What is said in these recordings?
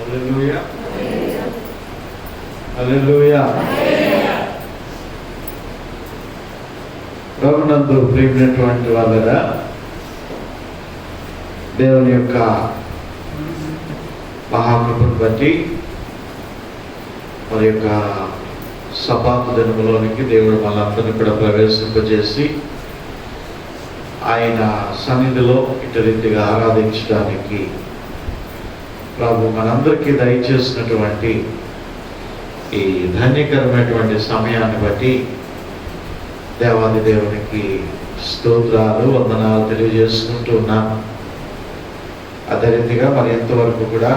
హల్లెలూయా, హల్లెలూయా. ప్రభునందు ప్రియమైనటువంటి వాళ్ళరా, దేవుని యొక్క మహాకృపను బట్టి మరి యొక్క సబాతు దినములోనికి దేవుడు మనందరినీ కూడా ప్రవేశింపజేసి ఆయన సన్నిధిలో ఇటు రీతిగా ఆరాధించడానికి ప్రభు మనందరికీ దయచేసినటువంటి ఈ ధన్యకరమైనటువంటి సమయాన్ని బట్టి దేవాది దేవునికి స్తోత్రాలు, వందనాలు తెలియజేసుకుంటూ ఉన్నాను. అదే రీతిగా మరి ఎంతవరకు కూడా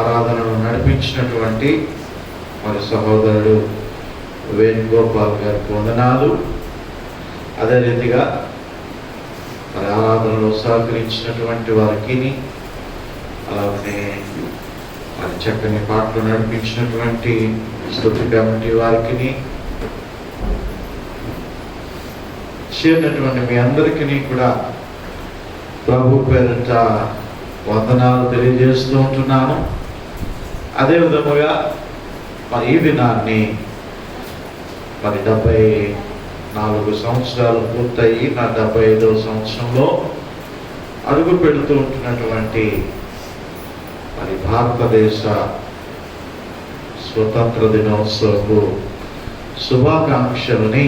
ఆరాధనను నడిపించినటువంటి మరి సహోదరుడు వేణుగోపాల్ గారికి వందనాలు. అదే రీతిగా మరి ఆరాధనలో సహకరించినటువంటి వారికి, అలాగే మరి చక్కని పాటలు నడిపించినటువంటి స్తుతి కమిటీ వారికి, చేరినటువంటి మీ అందరికీ కూడా ప్రభు పేరిట వందనాలు తెలియజేస్తూ ఉంటున్నాను. అదే విధముగా మరి ఈ దినాన్ని మరి 74 సంవత్సరాలు పూర్తయి నా 75వ సంవత్సరంలో అడుగు పెడుతూ ఉంటున్నటువంటి మరి భారతదేశ స్వతంత్ర దినోత్సవపు శుభాకాంక్షలని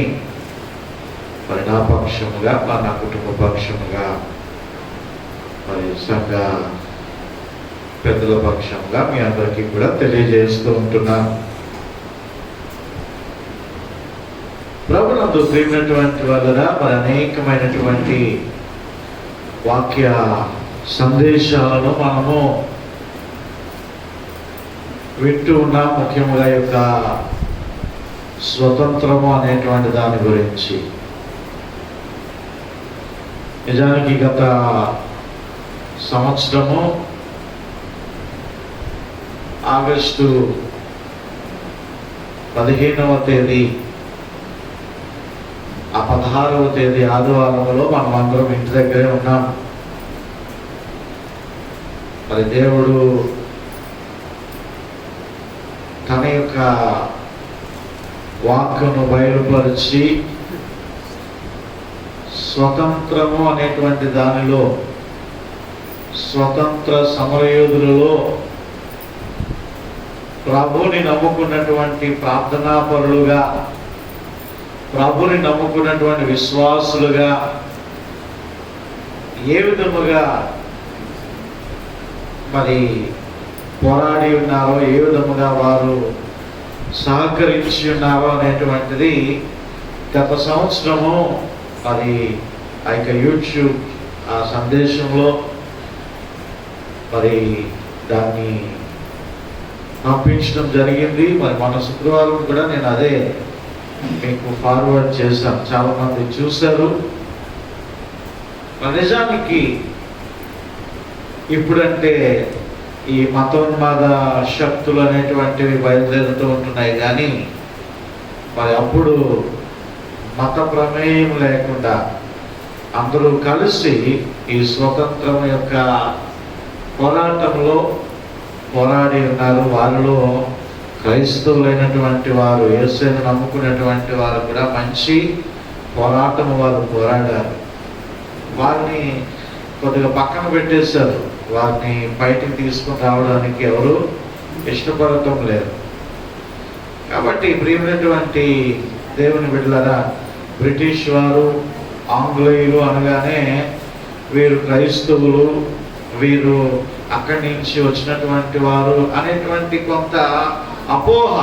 మరి నా పక్షముగా, నా కుటుంబ పక్షముగా, మరి సంఘ పెద్దల పక్షంగా మీ అందరికీ కూడా తెలియజేస్తూ ఉంటున్నాను. ప్రభునందు ప్రియమైనటువంటి వాళ్ళరా, మరి అనేకమైనటువంటి వాక్య సందేశాలను మనము వింటూ ఉన్నాం. ముఖ్యంగా యొక్క స్వతంత్రము అనేటువంటి దాని గురించి. నిజానికి గత సంవత్సరము ఆగస్టు 15వ తేదీ, ఆ 16వ తేదీ ఆదివారంలో మనం అందరం ఇంటి దగ్గరే ఉన్నాం. మరి దేవుడు తన యొక్క వాక్కును బయలుపరిచి స్వతంత్రము అనేటువంటి దానిలో, స్వతంత్ర సమరయోధులలో ప్రభుని నమ్ముకున్నటువంటి ప్రార్థనాపరులుగా, ప్రభుని నమ్ముకున్నటువంటి విశ్వాసులుగా ఏ విధముగా మరి పోరాడి ఉన్నారో, ఏ విధముగా వారు సహకరించి ఉన్నారో అనేటువంటిది గత సంవత్సరము అది ఆ యొక్క యూట్యూబ్ ఆ సందేశంలో మరి దాన్ని పంపించడం జరిగింది. మరి మన శుక్రవారం కూడా నేను అదే మీకు ఫార్వర్డ్ చేశాను. చాలా మంది చూశారు. నిజానికి ఇప్పుడంటే ఈ మతోన్మాద శక్తులు అనేటువంటివి బయలుదేరుతూ ఉంటున్నాయి, కానీ మరి అప్పుడు మత ప్రమేయం లేకుండా అందరూ కలిసి ఈ స్వతంత్రం యొక్క పోరాటంలో పోరాడి ఉన్నారు. వారిలో క్రైస్తవులైనటువంటి వారు, యేసుని నమ్ముకునేటువంటి వారు కూడా మంచి పోరాటం వారు పోరాడారు. వారిని కొద్దిగా పక్కన పెట్టేశారు. వారిని బయటికి తీసుకుని రావడానికి ఎవరు ఇష్టపడటం లేదు. కాబట్టి ప్రియమైనటువంటి దేవుని బిడ్డలారా, బ్రిటిష్ వారు, ఆంగ్లేయులు అనగానే వీరు క్రైస్తవులు, వీరు అక్కడి నుంచి వచ్చినటువంటి వారు అనేటువంటి కొంత అపోహ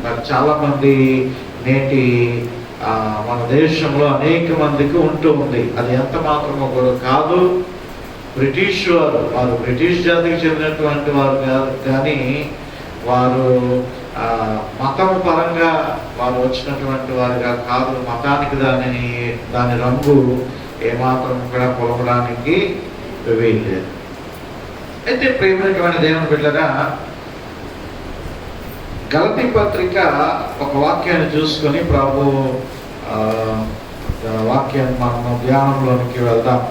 మరి చాలా మంది నేటి మన దేశంలో అనేక మందికి ఉంటూ ఉంది. అది ఎంత మాత్రమో కూడా కాదు. బ్రిటిష్ వారు బ్రిటిష్ జాతికి చెందినటువంటి వారు కాదు, కానీ వారు మతం పరంగా వారు వచ్చినటువంటి వారుగా కాదు. మతానికి దాని రంగు ఏమాత్రం కూడా పొలవడానికి వీల్లేదు. అయితే ప్రియమైనటువంటి దేవుని బిడ్డలారా, గలతీ పత్రిక ఒక వాక్యాన్ని చూసుకొని ప్రభు వాక్యాన్ని మనము ధ్యానంలోనికి వెళ్దాం.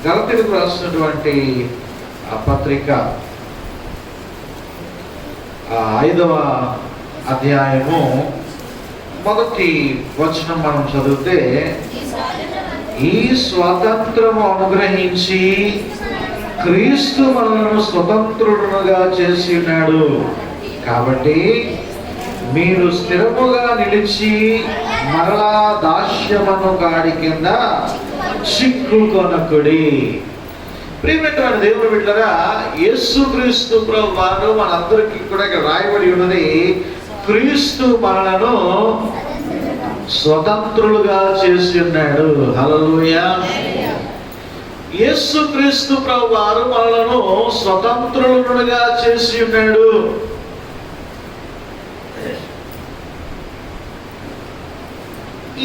గలతీయులకు రాసినటువంటి పత్రిక 5వ అధ్యాయము 1వ వచనం మనం చదివితే, ఈ స్వాతంత్రము అనుగ్రహించి క్రీస్తు మనలను స్వతంత్రుడుగా చేసి ఉన్నాడు. కాబట్టి మీరు స్థిరముగా నిలిచి మరలా దాస్యమను గాడి కింద చిక్కుకొనకుడి. ప్రియమైనటువంటి దేవుని బిడ్డలారా, యేసుక్రీస్తు ప్రభువు వారు మనందరికీ కూడా ఇక్కడ రాయబడి ఉన్నది, క్రీస్తు మనలను స్వతంత్రులుగా చేసి ఉన్నాడు. హల్లెలూయా. యేసుక్రీస్తు ప్రభువు వారు మనలను స్వతంత్రులుగా చేసి ఉన్నాడు.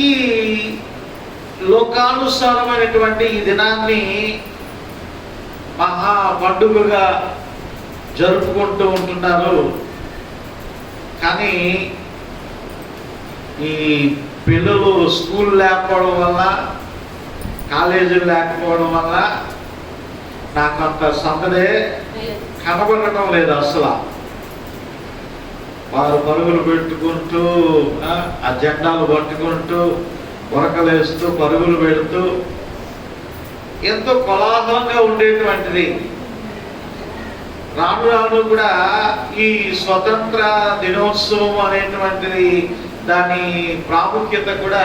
ఈ లోకానుసారమైనటువంటి ఈ దినాన్ని మహా పండుగగా జరుపుకుంటూ ఉంటున్నారు. కానీ ఈ పిల్లలు స్కూల్ లేకపోవడం వల్ల, కాలేజీలు లేకపోవడం వల్ల నాకు అంత సందడే కనబడటం లేదు. అసలు వారు పరుగులు పెట్టుకుంటూ, ఆ జెండాలు పట్టుకుంటూ, ఉరకలేస్తూ, పరుగులు పెడుతూ ఎంతో కోలాహలంగా ఉండేటువంటిది. రాను రాను కూడా ఈ స్వతంత్ర దినోత్సవం అనేటువంటిది, దాని ప్రాముఖ్యత కూడా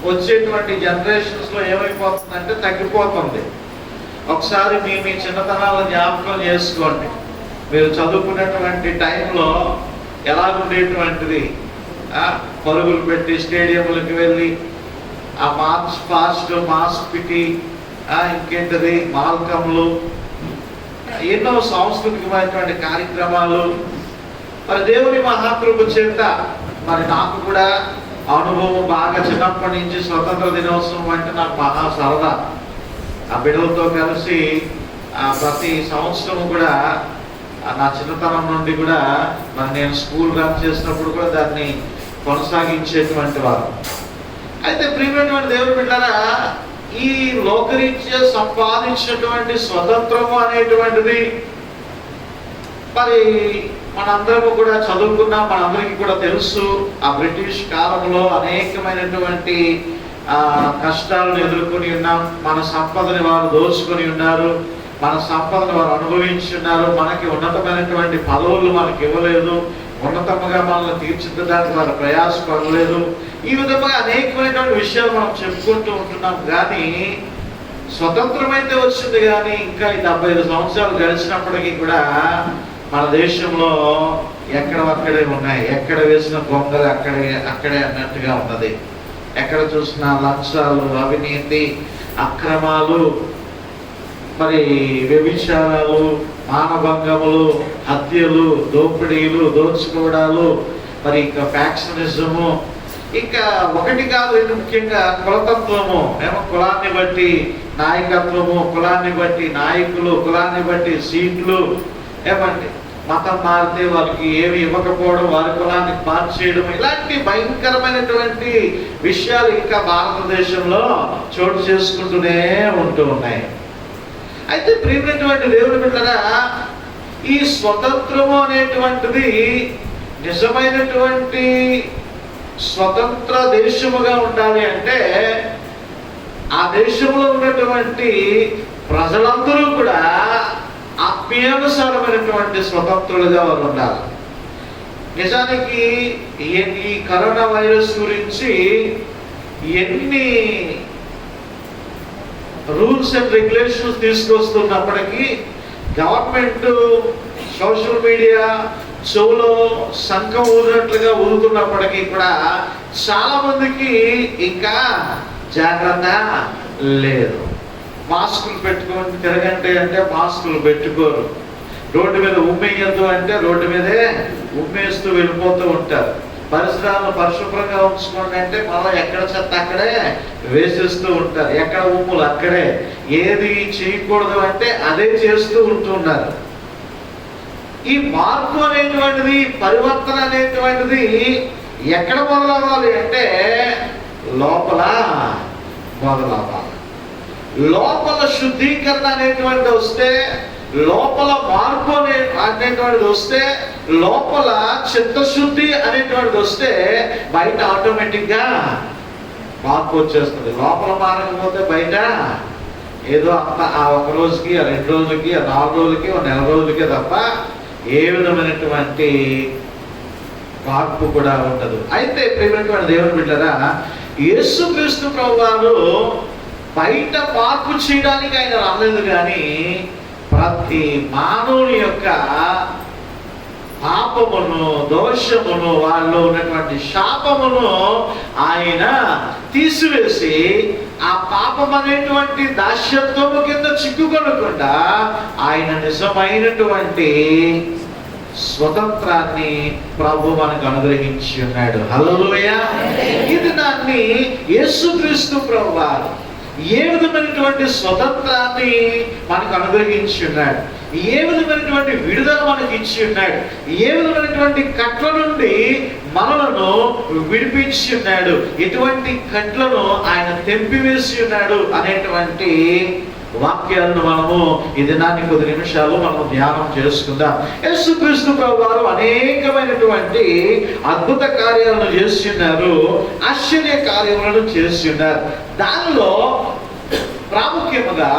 వచ్చేటువంటి జనరేషన్స్లో ఏమైపోతుందంటే తగ్గిపోతుంది. ఒకసారి మీ చిన్నతనాలను జ్ఞాపకం చేసుకోండి. మీరు చదువుకున్నటువంటి టైంలో ఎలాగుండేటువంటిది, పరుగులు పెట్టి స్టేడియంలకు వెళ్ళి ఆ మార్చ్ పాస్ట్, మాస్ పిటి, ఇంకేంటిది మాల్కమ్లు, ఎన్నో సాంస్కృతికమైనటువంటి కార్యక్రమాలు. మరి దేవుని మహాకృప చేత మరి నాకు కూడా అనుభవం బాగా చిన్నప్పటి నుంచి స్వతంత్ర దినోత్సవం అంటే నాకు మహా సరదా. ఆ బిడ్డలతో కలిసి ప్రతి సంవత్సరం కూడా నా చిన్నతనం నుండి కూడా మరి నేను స్కూల్ రన్ చేసినప్పుడు కూడా దాన్ని కొనసాగించేటువంటి వారు. అయితే ప్రియమైనటువంటి దేవుని బిడ్డలారా, ఈ లోకరీత్యా సంపాదించినటువంటి స్వతంత్రము అనేటువంటిది మరి మనందరము కూడా చదువుకున్నాం, మనందరికీ కూడా తెలుసు. ఆ బ్రిటిష్ కాలంలో అనేకమైనటువంటి కష్టాలను ఎదుర్కొని ఉన్నాం. మన సంపదని వారు దోచుకొని ఉన్నారు, మన సంపదను వారు అనుభవించి ఉన్నారు. మనకి ఉన్నతమైనటువంటి పదవులు మనకి ఇవ్వలేదు, ఉన్నతంగా మనల్ని తీర్చిదిద్దడానికి వారు ప్రయాసపడలేదు. ఈ విధంగా అనేకమైనటువంటి విషయాలు మనం చెప్పుకుంటూ ఉంటున్నాం. కానీ స్వతంత్రం అయితే వచ్చింది, కానీ ఇంకా 75 సంవత్సరాలు గడిచినప్పటికీ కూడా మన దేశంలో ఎక్కడక్కడే ఉన్నాయి. ఎక్కడ వేసిన గొంగలు అక్కడే అన్నట్టుగా ఉన్నది. ఎక్కడ చూసినా లంచాలు, అవినీతి, అక్రమాలు, మరి వ్యభిచారాలు, మానభంగములు, హత్యలు, దోపిడీలు, దోచుకోవడాలు, మరి ఇంకా ఫ్యాక్షనిజము, ఇంకా ఒకటి కాదు, ఇది ముఖ్యంగా కులతత్వము. ఏమో కులాన్ని బట్టి నాయకత్వము, కులాన్ని బట్టి నాయకులు, కులాన్ని బట్టి సీట్లు, ఏమండి మతం మారితే వాళ్ళకి ఏమి ఇవ్వకపోవడం, వారి కులాన్ని మార్చేయడం, ఇలాంటి భయంకరమైనటువంటి విషయాలు ఇంకా భారతదేశంలో చోటు చేసుకుంటూనే ఉంటూ ఉన్నాయి. అయితే ప్రియమైనటువంటి దేవుని బిడ్డలారా, ఈ స్వతంత్రము అనేటువంటిది నిజమైనటువంటి స్వతంత్ర దేశముగా ఉండాలి అంటే ఆ దేశంలో ఉన్నటువంటి ప్రజలందరూ కూడా ఆత్మీయానుసారమైనటువంటి స్వతంత్రులుగా వారు ఉండాలి. నిజానికి ఈ కరోనా వైరస్ గురించి ఎన్ని రూల్స్ అండ్ రెగ్యులేషన్స్ తీసుకొస్తున్నప్పటికీ గవర్నమెంట్ సోషల్ మీడియా చెవులో శంఖం ఊదినట్లుగా ఊదుతున్నప్పటికీ కూడా చాలా మందికి ఇంకా జాగ్రత్త లేదు. మాస్కులు పెట్టుకొని తిరగండి అంటే మాస్కులు పెట్టుకోరు. రోడ్డు మీద ఉమ్మేయద్దు అంటే రోడ్డు మీదే ఉమ్మేస్తూ వెళ్ళిపోతూ ఉంటారు. పరిసరాలను పరిశుభ్రంగా ఉంచుకోండి అంటే మళ్ళీ ఎక్కడ చెత్త అక్కడే వేసేస్తూ ఉంటారు, ఎక్కడ ఉమ్ములు అక్కడే. ఏది చేయకూడదు అంటే అదే చేస్తూ ఉంటున్నారు. ఈ మార్పు అనేటువంటిది, పరివర్తన అనేటువంటిది ఎక్కడ మొదలవ్వాలి అంటే లోపల మొదలవ్వాలి. లోపల శుద్ధీకరణ అనేటువంటిది వస్తే, లోపల మార్పు అనేటువంటిది వస్తే, లోపల చిత్తశుద్ధి అనేటువంటిది వస్తే బయట ఆటోమేటిక్గా మార్పు వచ్చేస్తుంది. లోపల మారకపోతే బయట ఏదో అంత ఆ ఒక రోజుకి, ఆ 2 రోజులకి, ఆ 4 రోజులకి, ఆ నెల రోజులకే తప్ప ఏ విధమైనటువంటి మార్పు కూడా ఉండదు. అయితే ప్రియమైనటువంటి దేవుని బిడ్డలారా, యేసుక్రీస్తు ప్రభువారు బయట మార్పు చేయడానికి ఆయన రాలేదు, కానీ ప్రతి మానవుని యొక్క పాపమును, దోషమును, వాళ్ళు ఉన్నటువంటి శాపమును ఆయన తీసివేసి ఆ పాపం అనేటువంటి దాస్యత్వము కింద చిక్కుకొనకుండా ఆయన నిజమైనటువంటి స్వతంత్రాన్ని ప్రభు మనకు అనుగ్రహించి ఉన్నాడు. హల్లెలూయా. ఇది దాన్ని యేసుక్రీస్తు ప్రభువారు ఏ విధమైనటువంటి స్వతంత్రాన్ని మనకు అనుగ్రహించి ఉన్నాడు, ఏ విధమైనటువంటి విడుదల మనకి ఇచ్చి ఉన్నాడు, ఏ విధమైనటువంటి కట్ల నుండి మనలను విడిపించి ఉన్నాడు, ఎటువంటి కట్లను ఆయన తెంపివేసి ఉన్నాడు అనేటువంటి వాక్యాలను మనము ఈ దినాన్ని కొద్ది నిమిషాలు మనము ధ్యానం చేసుకుందాం. యేసుక్రీస్తు ప్రభువారు అనేకమైనటువంటి అద్భుత కార్యాలను చేసి ఉన్నారు, ఆశ్చర్య కార్యములను చేసి ఉన్నారు. దానిలో ప్రాముఖ్యముగా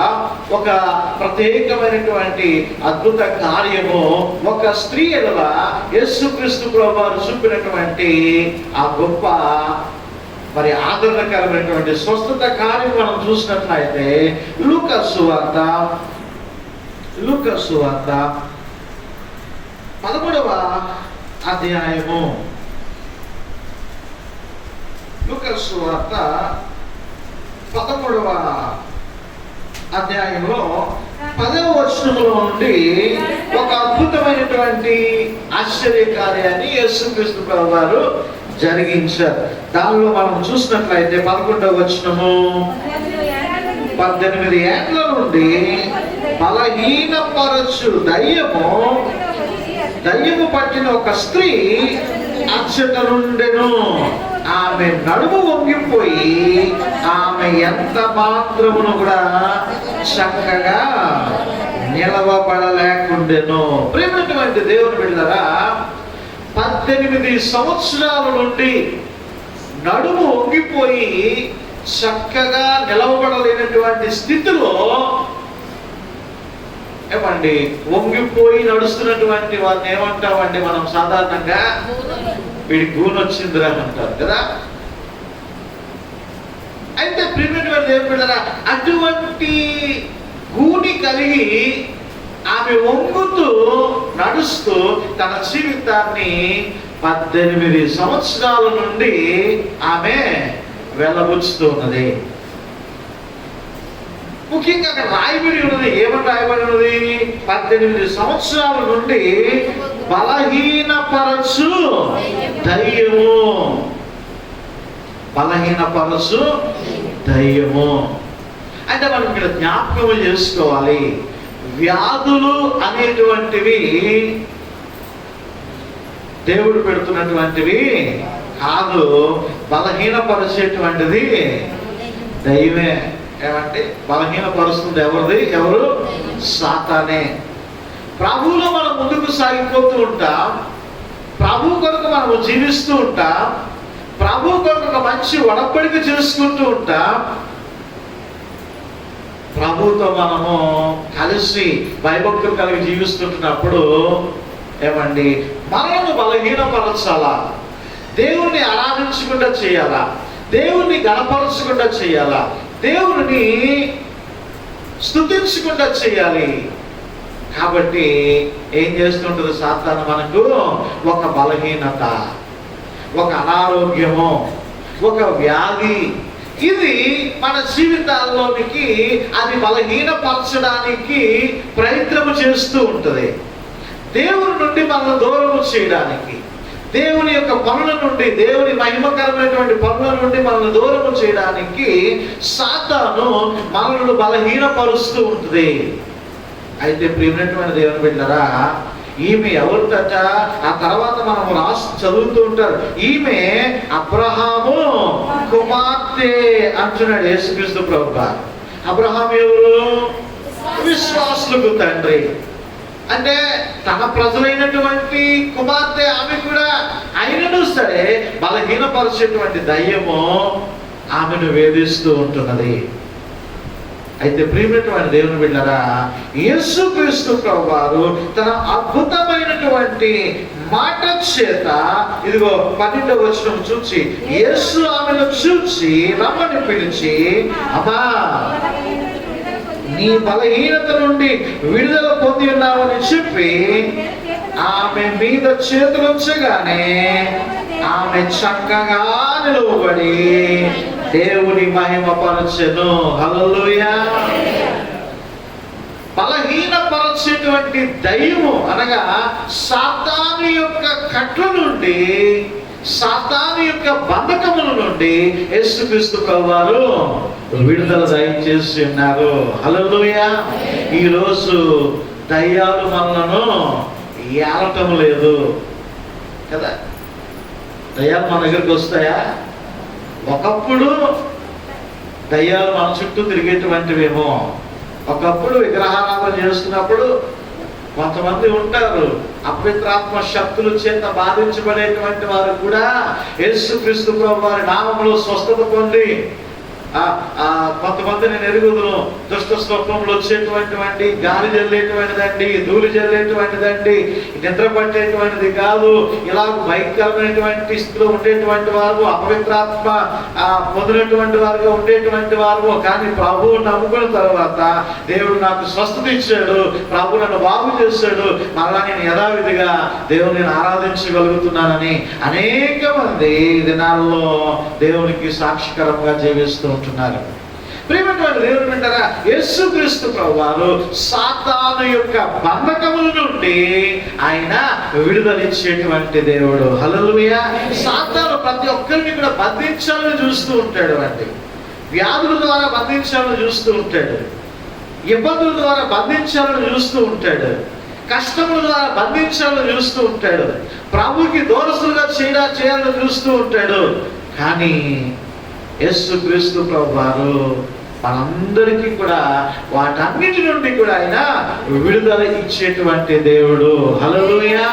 ఒక ప్రత్యేకమైనటువంటి అద్భుత కార్యము, ఒక స్త్రీ ఎడల యేసుక్రీస్తు ప్రభువారు చూపినటువంటి ఆ గొప్ప మరి ఆదరణకరమైనటువంటి స్వస్థత కార్యం మనం చూసినట్లయితే లూకా సువార్త 11వ అధ్యాయము, లూకా సువార్త 11వ అధ్యాయంలో 10వ వచనంలో నుండి ఒక అద్భుతమైనటువంటి ఆశ్చర్య కార్యాన్ని యేసుక్రీస్తు ప్రభువారు జరిగించారు. దానిలో మనం చూసినట్లయితే 11వ వచనము, 18 ఏళ్ల నుండి బలహీనపరచు దయ్యము పట్టిన ఒక స్త్రీ అచ్చట నుండెను. ఆమె నడుము వంగిపోయి ఆమె ఎంత మాత్రమును కూడా చక్కగా నిలవబడలేకుండెను. ప్రియమైనటువంటి దేవుని బిడ్డలారా, 18 సంవత్సరాల నుండి నడుము వంగిపోయి చక్కగా నిలవబడలేనటువంటి స్థితిలో, ఏమండి, వంగిపోయి నడుస్తున్నటువంటి వారిని ఏమంటామండి మనం సాధారణంగా? వీడికి గూనొచ్చిందిరా అంటారు కదా. అయితే ప్రియమైనటువంటి దేవుని బిడ్డలారా, అటువంటి గూని కలిగి ఆమె వంగుతూ నడుస్తూ తన జీవితాన్ని 18 సంవత్సరాల నుండి ఆమె వెళ్ళబుచ్చుతూ ఉన్నది. ముఖ్యంగా అక్కడ రాయబడి ఉన్నది, ఏమని రాయబడి ఉన్నది? 18 సంవత్సరాల నుండి బలహీనపరచు దయ్యము. బలహీనపరచు దయ్యము అంటే మనం ఇక్కడ జ్ఞాపకం చేసుకోవాలి, వ్యాధులు అనేటువంటివి దేవుడు పెడుతున్నటువంటివి కాదు, బలహీనపరిచేటువంటిది దైవమే. ఏమంటే బలహీనపరుస్తుంది ఎవరు? సాతానే. ప్రభువులో మనం ముందుకు సాగిపోతూ ఉంటాం, ప్రభు కొరకు మనము జీవిస్తూ ఉంటాం, ప్రభు కొరకు ఒక మంచి ఒడబడిక చేసుకుంటూ ఉంటాం, ప్రభుతో మనము కలిసి భయభక్తులు కలిగి జీవిస్తుంటున్నప్పుడు ఏమండి, మనము బలహీనపరచాలా, దేవుణ్ణి ఆరాధించకుండా చేయాలా, దేవుణ్ణి గణపరచకుండా చేయాలా, దేవుని స్తుతించకుండా చేయాలి. కాబట్టి ఏం చేస్తుంటుంది సాతాను? మనకు ఒక బలహీనత, ఒక అనారోగ్యము, ఒక వ్యాధి, ఇది మన జీవితాల్లోనికి అది బలహీనపరచడానికి ప్రయత్నము చేస్తూ ఉంటుంది. దేవుని నుండి మనల్ని దూరము చేయడానికి, దేవుని యొక్క పనుల నుండి, దేవుని మహిమకరమైనటువంటి పనుల నుండి మనల్ని దూరము చేయడానికి సాతాను మనల్ని బలహీనపరుస్తూ ఉంటుంది. అయితే ప్రియమైనటువంటి దేవుని బిడ్డలారా, ఈమె ఎవరితట? ఆ తర్వాత మనం చదువుతూ ఉంటారు, ఈమె అబ్రహాము కుమార్తె అంటున్నాడు యేసుక్రీస్తు ప్రభువు. అబ్రహాం ఎవరు? విశ్వాసులకు తండ్రి. అంటే తన ప్రజలైనటువంటి కుమార్తె ఆమె కూడా. అయినను సరే బలహీనపరిచేటువంటి దయ్యము ఆమెను వేధిస్తూ ఉంటున్నది. అయితే ప్రియమైనటువంటి దేవుని బిడ్డలారా, యేసుక్రీస్తు ప్రభువారు తన అద్భుతమైనటువంటి మాట చేత, ఇదిగో 12వ వచనం చూచి, యేసు ఆమెను చూచి రమ్మని పిలిచి, అమ్మా నీ బలహీనత నుండి విడుదల పొంది ఉన్నావని చెప్పి ఆమె మీద చేతులుంచగానే ఆమె చక్కగా నిలువబడి దేవుని మహిమపరచెను. హల్లెలూయా. బలహీనపరచేటువంటి దయ్యము అనగా సాతాను యొక్క కట్ల నుండి, సాతాను యొక్క బంధకముల నుండి యేసుక్రీస్తు ప్రభువారు విడుదల దయచేసి ఉన్నారు. హల్లెలూయా. ఈరోజు దయ్యాలు మనలను ఏలటం లేదు కదా. దయ్యాలు మన దగ్గరికి వస్తాయా? ఒకప్పుడు దయ్యాలు మన చుట్టూ తిరిగేటువంటివేమో. ఒకప్పుడు విగ్రహారాధన చేస్తున్నప్పుడు కొంతమంది ఉంటారు, అపవిత్రాత్మ శక్తుల చేత బాధించబడేటువంటి వారు కూడా యేసుక్రీస్తు ప్రభువు వారి నామములో స్వస్థత పొంది, కొంతమంది నేను ఎరుగుదును, దుష్ట స్వప్నంలో వచ్చేటువంటివండి, గాలి జల్లేటువంటిదండి, ధూళి జల్లేటువంటిదండి, నిద్ర పట్టేటువంటిది కాదు, ఇలా భయంకరమైనటువంటి స్థితిలో ఉండేటువంటి వారు, అపవిత్రాత్మ పొందినటువంటి వారుగా ఉండేటువంటి వారు. కానీ ప్రభువు నమ్ముకున్న తర్వాత దేవుడు నాకు స్వస్థత ఇచ్చాడు, ప్రభు నన్ను బాగు చేశాడు, మరలా నేను యథావిధిగా దేవుని ఆరాధించగలుగుతున్నానని అనేక మంది దినాల్లో దేవునికి సాక్షికరంగా జీవిస్తూ ఉంటున్నారు. ప్రియమైనటువంటి దేవుని బిడ్డలారా, యేసుక్రీస్తు ప్రభువారు సాతాను యొక్క బంధకముల నుండి ఆయన విడుదలిచ్చేటువంటి దేవుడు. హల్లెలూయా. సాతాను ప్రతి ఒక్కరిని కూడా బంధించాలని చూస్తూ ఉంటాడు అండి. వ్యాధుల ద్వారా బంధించాలని చూస్తూ ఉంటాడు, ఇబ్బందుల ద్వారా బంధించాలని చూస్తూ ఉంటాడు, కష్టముల ద్వారా బంధించాలని చూస్తూ ఉంటాడు, ప్రభువుకి దూరస్తులుగా చేయాలని చూస్తూ ఉంటాడు. కానీ యేసుక్రీస్తు ప్రభువారు మనందరికీ కూడా వాటన్నిటి నుండి కూడా ఆయన విడుదల ఇచ్చేటువంటి దేవుడు. హల్లెలూయా.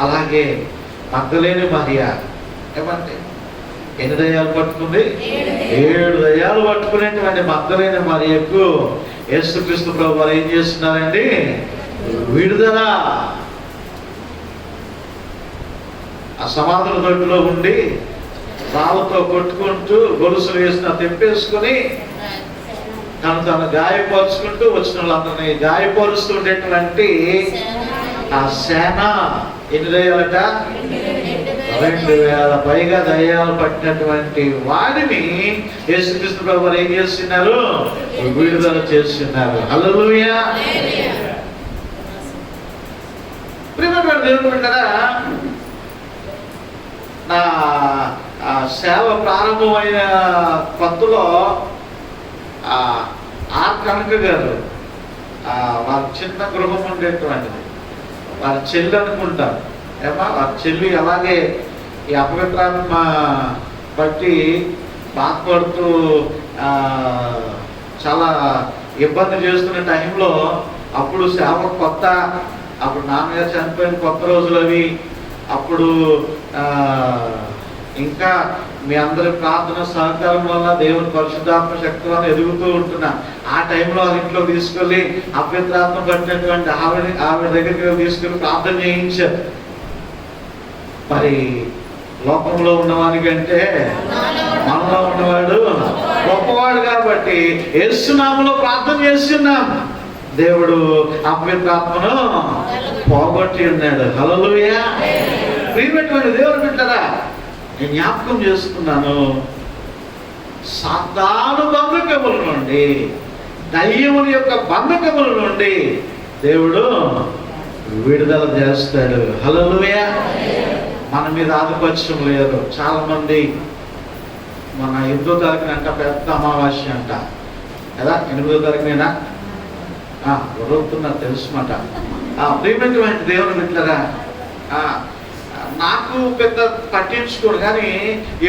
అలాగే మగ్దలేని మరియ ఏమంటే ఎన్ని దయ్యాలు పట్టుకుంది? 7 దయ్యాలు పట్టుకునేటువంటి మగ్దలేని మరియకు యేసుక్రీస్తు ప్రభువారు ఏం చేస్తున్నారండి? విడుదల. ఆ సమాధుల దొడ్డులో ఉండి రాళ్ళతో కొట్టుకుంటూ గొలుసులు వేసిన తెంపేసుకుని తను గాయపరుచుకుంటూ వచ్చిన వాళ్ళందరినీ గాయపరుస్తూ ఉండేటువంటి ఆ సేన ఎన్ని దయ్యాలట? 2000 పైగా దయ్యాలు పట్టినటువంటి వాడిని యేసుక్రీస్తు ప్రభువారు ఏం చేస్తున్నారు? విడుదల చేస్తున్నారు. హల్లెలూయా. ప్రియమైనటువంటి దేవుని బిడ్డలారా, నా సేవ ప్రారంభమైన కొత్తలో ఆర్ కనక గారు, వారి చిన్న గృహం ఉండేటువంటిది, వారి చెల్లి అనుకుంటారు ఏమా, వారి చెల్లి అలాగే ఈ అపవిత్రాత్మ బట్టి బాధపడుతూ చాలా ఇబ్బంది చేస్తున్న టైంలో, అప్పుడు సేవ కొత్త, అప్పుడు నాన్నగారు చనిపోయిన కొత్త రోజులు అవి. అప్పుడు ఇంకా మీ అందరి ప్రార్థన సహకారం వల్ల దేవుని పరిశుద్ధాత్మ శక్తి వల్ల ఎదుగుతూ ఉంటున్నా. ఆ టైంలో ఆ ఇంట్లో తీసుకెళ్ళి అపవిత్రాత్మ పట్టినటువంటి ఆవిడ దగ్గరికి తీసుకెళ్ళి ప్రార్థన చేయించారు. మరి లోకంలో ఉన్నవానికంటే మనలో ఉన్నవాడు గొప్పవాడు కాబట్టి యేసునామములో ప్రార్థన చేస్తున్నాం. దేవుడు అపవిత్రాత్మను పోగొట్టి ఉన్నాడు. హల్లెలూయా. ప్రియమైనటువంటి దేవుని బిడ్డలారా, నేను జ్ఞాపకం చేసుకున్నాను, సాతాను బంధకముల నుండి, దయ్యముల యొక్క బంధకముల నుండి దేవుడు విడుదల చేస్తాడు. హల్లెలూయా. మన మీద ఆధిపత్యం లేదు. చాలా మంది మన 8వ తారీఖున అంట పెద్ద అమావాస్య అంట కదా, 8వ తారీఖునేనా వదులుతున్నా తెలుసుమాట. ప్రియమైనటువంటి దేవుని బిడ్డలారా, నాకు పెద్ద పట్టించుకోడు, కానీ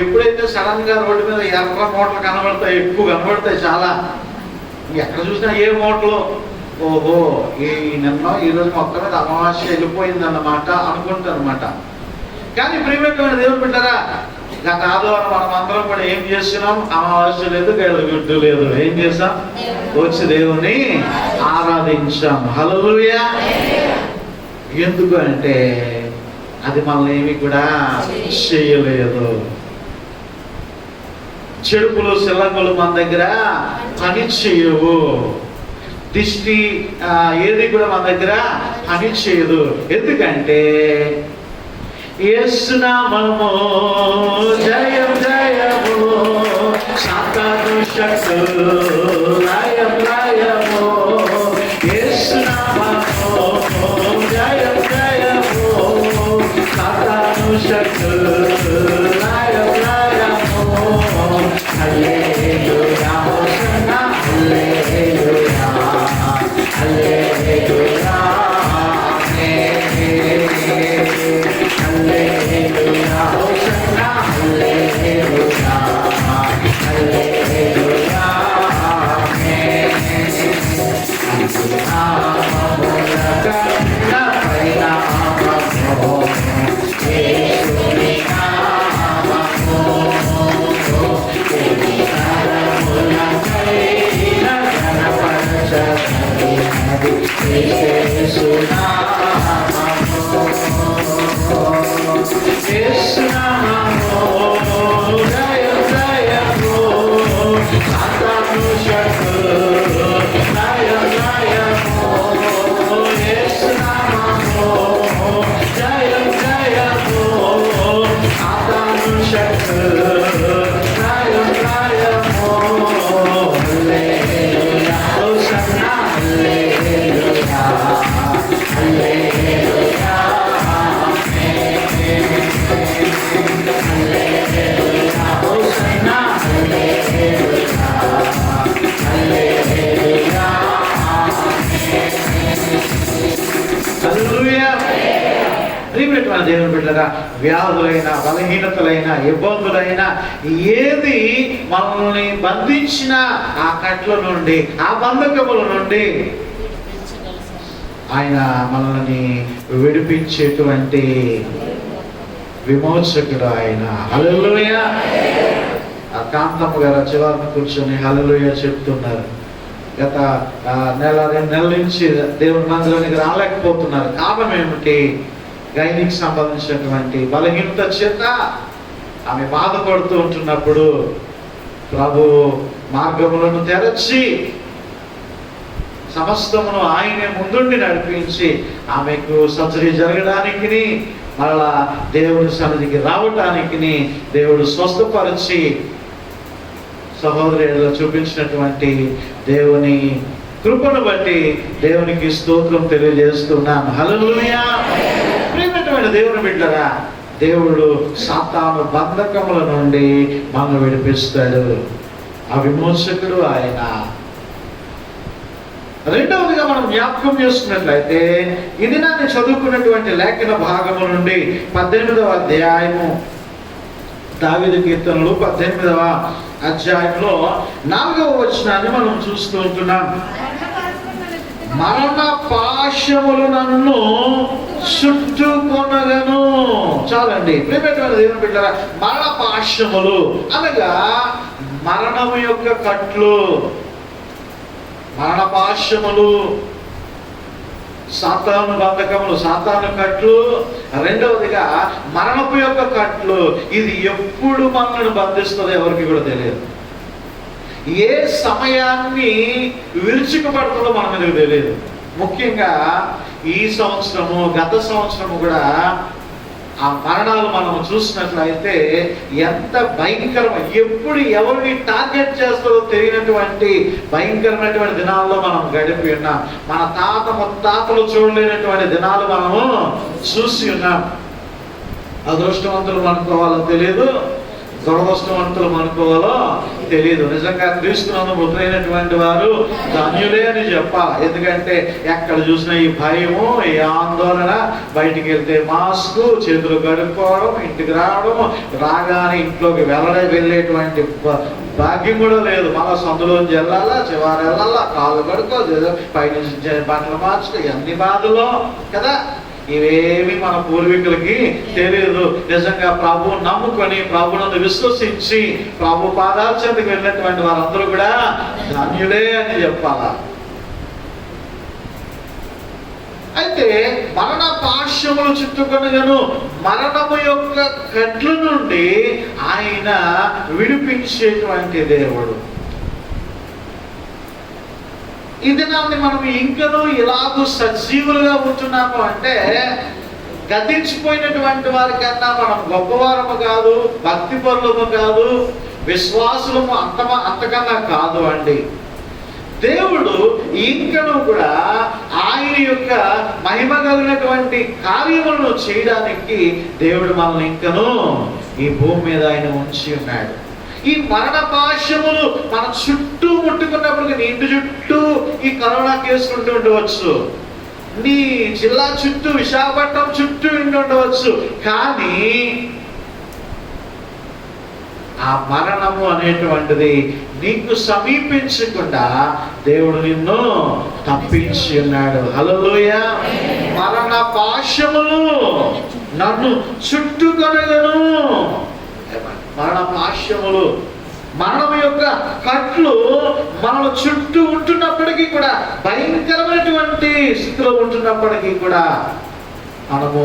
ఎప్పుడైతే సడన్ గా రోడ్డు మీద ఎర్ర మూటలు కనబడతాయి, ఎక్కువ కనబడతాయి చాలా, ఎక్కడ చూసినా ఏ మూటలు, ఓహో ఈరోజు మొత్తం మీద అమావాస్య వెళ్ళిపోయిందన్నమాట అనుకుంటాను అనమాట. కానీ ప్రియమైన దేవుడు బిడ్డరా, గత ఆదివారం మనం అందరం కూడా ఏం చేస్తున్నాం? అమావాస్య లేదు, గుడ్డు లేదు, ఏం చేసాం? వచ్చి దేవుని ఆరాధించాం. హల్లెలూయా. ఎందుకు అంటే అది మనల్ని ఏమి కూడా చేయలేదు. చెడుపులు శిలంగులు మన దగ్గర పని చేయవు, దిష్టి ఏది కూడా మన దగ్గర పని చేయదు. ఎందుకంటే యేసు నామము జయం జయము, సాతాను శక్తులు లయం లయము. యేసు నామము జయం జయము, సాతాను శక్తులు లయం లయము. హల్లెలూయా హోసన్నా, హల్లెలూయా హల్లెలూయా. Hallelujah, Hosanna, Hallelujah, Hallelujah, Amen. దేవుని బిడ్డగా వ్యాధులైన, బలహీనతలైన, ఇబ్బందులైన ఏది మనల్ని బంధించిన ఆ కట్ల నుండి, ఆ బంధకముల నుండి ఆయన మనల్ని విడిపించేటువంటి విమోచకుడు ఆయన. హల్లెలూయా. కాంతమ్మ గారు చివరిని కూర్చొని హల్లెలూయా చెప్తున్నారు. గత నెల 2 నెలల నుంచి దేవుని మందిరానికి రాలేకపోతున్నారు. కారణం ఏమిటి? గైనికి సంబంధించినటువంటి బలహీనత చేత ఆమె బాధపడుతూ ఉంటున్నప్పుడు ప్రభు మార్గములను తెరచి సమస్తమును ఆయనే ముందుండి నడిపించి ఆమెకు సర్జరీ జరగడానికి, మళ్ళా దేవుని సన్నిధికి రావటానికి దేవుడు స్వస్థపరిచి సహోదరులు చూపించినటువంటి దేవుని కృపను బట్టి దేవునికి స్తోత్రం తెలియజేస్తున్నాను. హల్లెలూయా. ప్రియమైన దేవుని బిడ్డరా, దేవుడు సాతాను బంధకముల నుండి మనల్ని విడిపిస్తాడు. ఆ విమోచకుడు ఆయన. రెండవదిగా మనం జ్ఞాపకం చేసుకున్నట్లయితే ఇది నేను చదువుకున్నటువంటి లేఖన భాగము నుండి 18వ అధ్యాయము, దావీదు కీర్తనలు 18వ అధ్యాయంలో 4వ వచనాన్ని మనం చూస్తూ ఉంటున్నాం. మరణ పాశములు నన్ను చుట్టుకొనగను. చాలండి ప్రియమైన దేవుని బిడ్డలారా, మరణ పాశములు అనగా మరణము యొక్క కట్లు, మరణ పాశములు, సాతాను బంధకములు, సాతాను కట్లు. రెండవదిగా మరణపు యొక్క కట్లు. ఇది ఎప్పుడు మనల్ని బంధిస్తుందో ఎవరికి కూడా తెలియదు. ఏ సమయాన్ని విరుచుకుపడుతుందో మన మీదకి తెలియదు. ముఖ్యంగా ఈ సంవత్సరము, గత సంవత్సరము కూడా ఆ మరణాలు మనం చూసినట్లయితే ఎంత భయంకరమైన, ఎప్పుడు ఎవరిని టార్గెట్ చేస్తారో తెలియనటువంటి భయంకరమైనటువంటి దినాల్లో మనం గడిపి ఉన్నాం. మన తాత ముత్తాతలు చూడలేనటువంటి దినాలు మనము చూసి ఉన్నాం. అదృష్టవంతులు అనుకోవాలో తెలియదు, దురదృష్టవంతులు అనుకోవాలో తెలియదు. నిజంగా క్రీస్తునందు మృతులైనటువంటి వారు ధన్యులే అని చెప్పాలి. ఎందుకంటే ఎక్కడ చూసినా ఈ భయము, ఈ ఆందోళన, బయటికి వెళ్తే మాస్క్, చేతులు కడుక్కోవడం, ఇంటికి రావడం, రాగానే ఇంట్లోకి వెళ్ళేటువంటి భాగ్యం కూడా లేదు. మళ్ళీ సందులోంచి వెళ్ళాలా, చివరి వెళ్ళాలా, కాళ్ళు కడుక్కో, పైనుంచి బట్టలు మార్చుకో, ఇవన్నీ బాధలో కదా. ఇవేమి మన పూర్వీకులకి తెలియదు. నిజంగా ప్రభువు నమ్ముకొని, ప్రభువును విశ్వసించి, ప్రభు పాదాల చెంతకు వెళ్ళినటువంటి వారందరూ కూడా ధన్యులే అని చెప్పాలా. అయితే మరణ పాశములు చుట్టుకొనగను మరణము యొక్క కట్ల నుండి ఆయన విడిపించేటువంటి దేవుడు. ఈ దినాన్ని మనం ఇంకనూ ఇలాగూ సజీవులుగా ఉంటున్నాము అంటే గతించిపోయినటువంటి వారికన్నా మనం గొప్పవారము కాదు, భక్తి పరులము కాదు, విశ్వాసులము అంతకన్నా కాదు అండి. దేవుడు ఇంకనూ కూడా ఆయన యొక్క మహిమ కలిగినటువంటి కార్యములను చేయడానికి దేవుడు మనల్ని ఇంకనూ ఈ భూమి మీద ఆయన ఉంచి ఉన్నాడు. ఈ మరణ పాశములు మన చుట్టూ ముట్టుకున్నప్పటికీ నీ ఇంటి చుట్టూ ఈ కరోనా కేసుకుంటూ ఉండవచ్చు, నీ జిల్లా చుట్టూ, విశాఖపట్నం చుట్టూ ఉండవచ్చు. కానీ ఆ మరణము అనేటువంటిది నీకు సమీపించకుండా దేవుడు నిన్ను తప్పించి ఉన్నాడు. హల్లెలూయా. మరణ పాశములు నన్ను చుట్టుకొనగను. మరణ పాశములు, మరణం యొక్క కట్లు మన చుట్టూ ఉంటున్నప్పటికీ కూడా, భయంకరమైనటువంటి స్థితిలో ఉంటున్నప్పటికీ కూడా మనము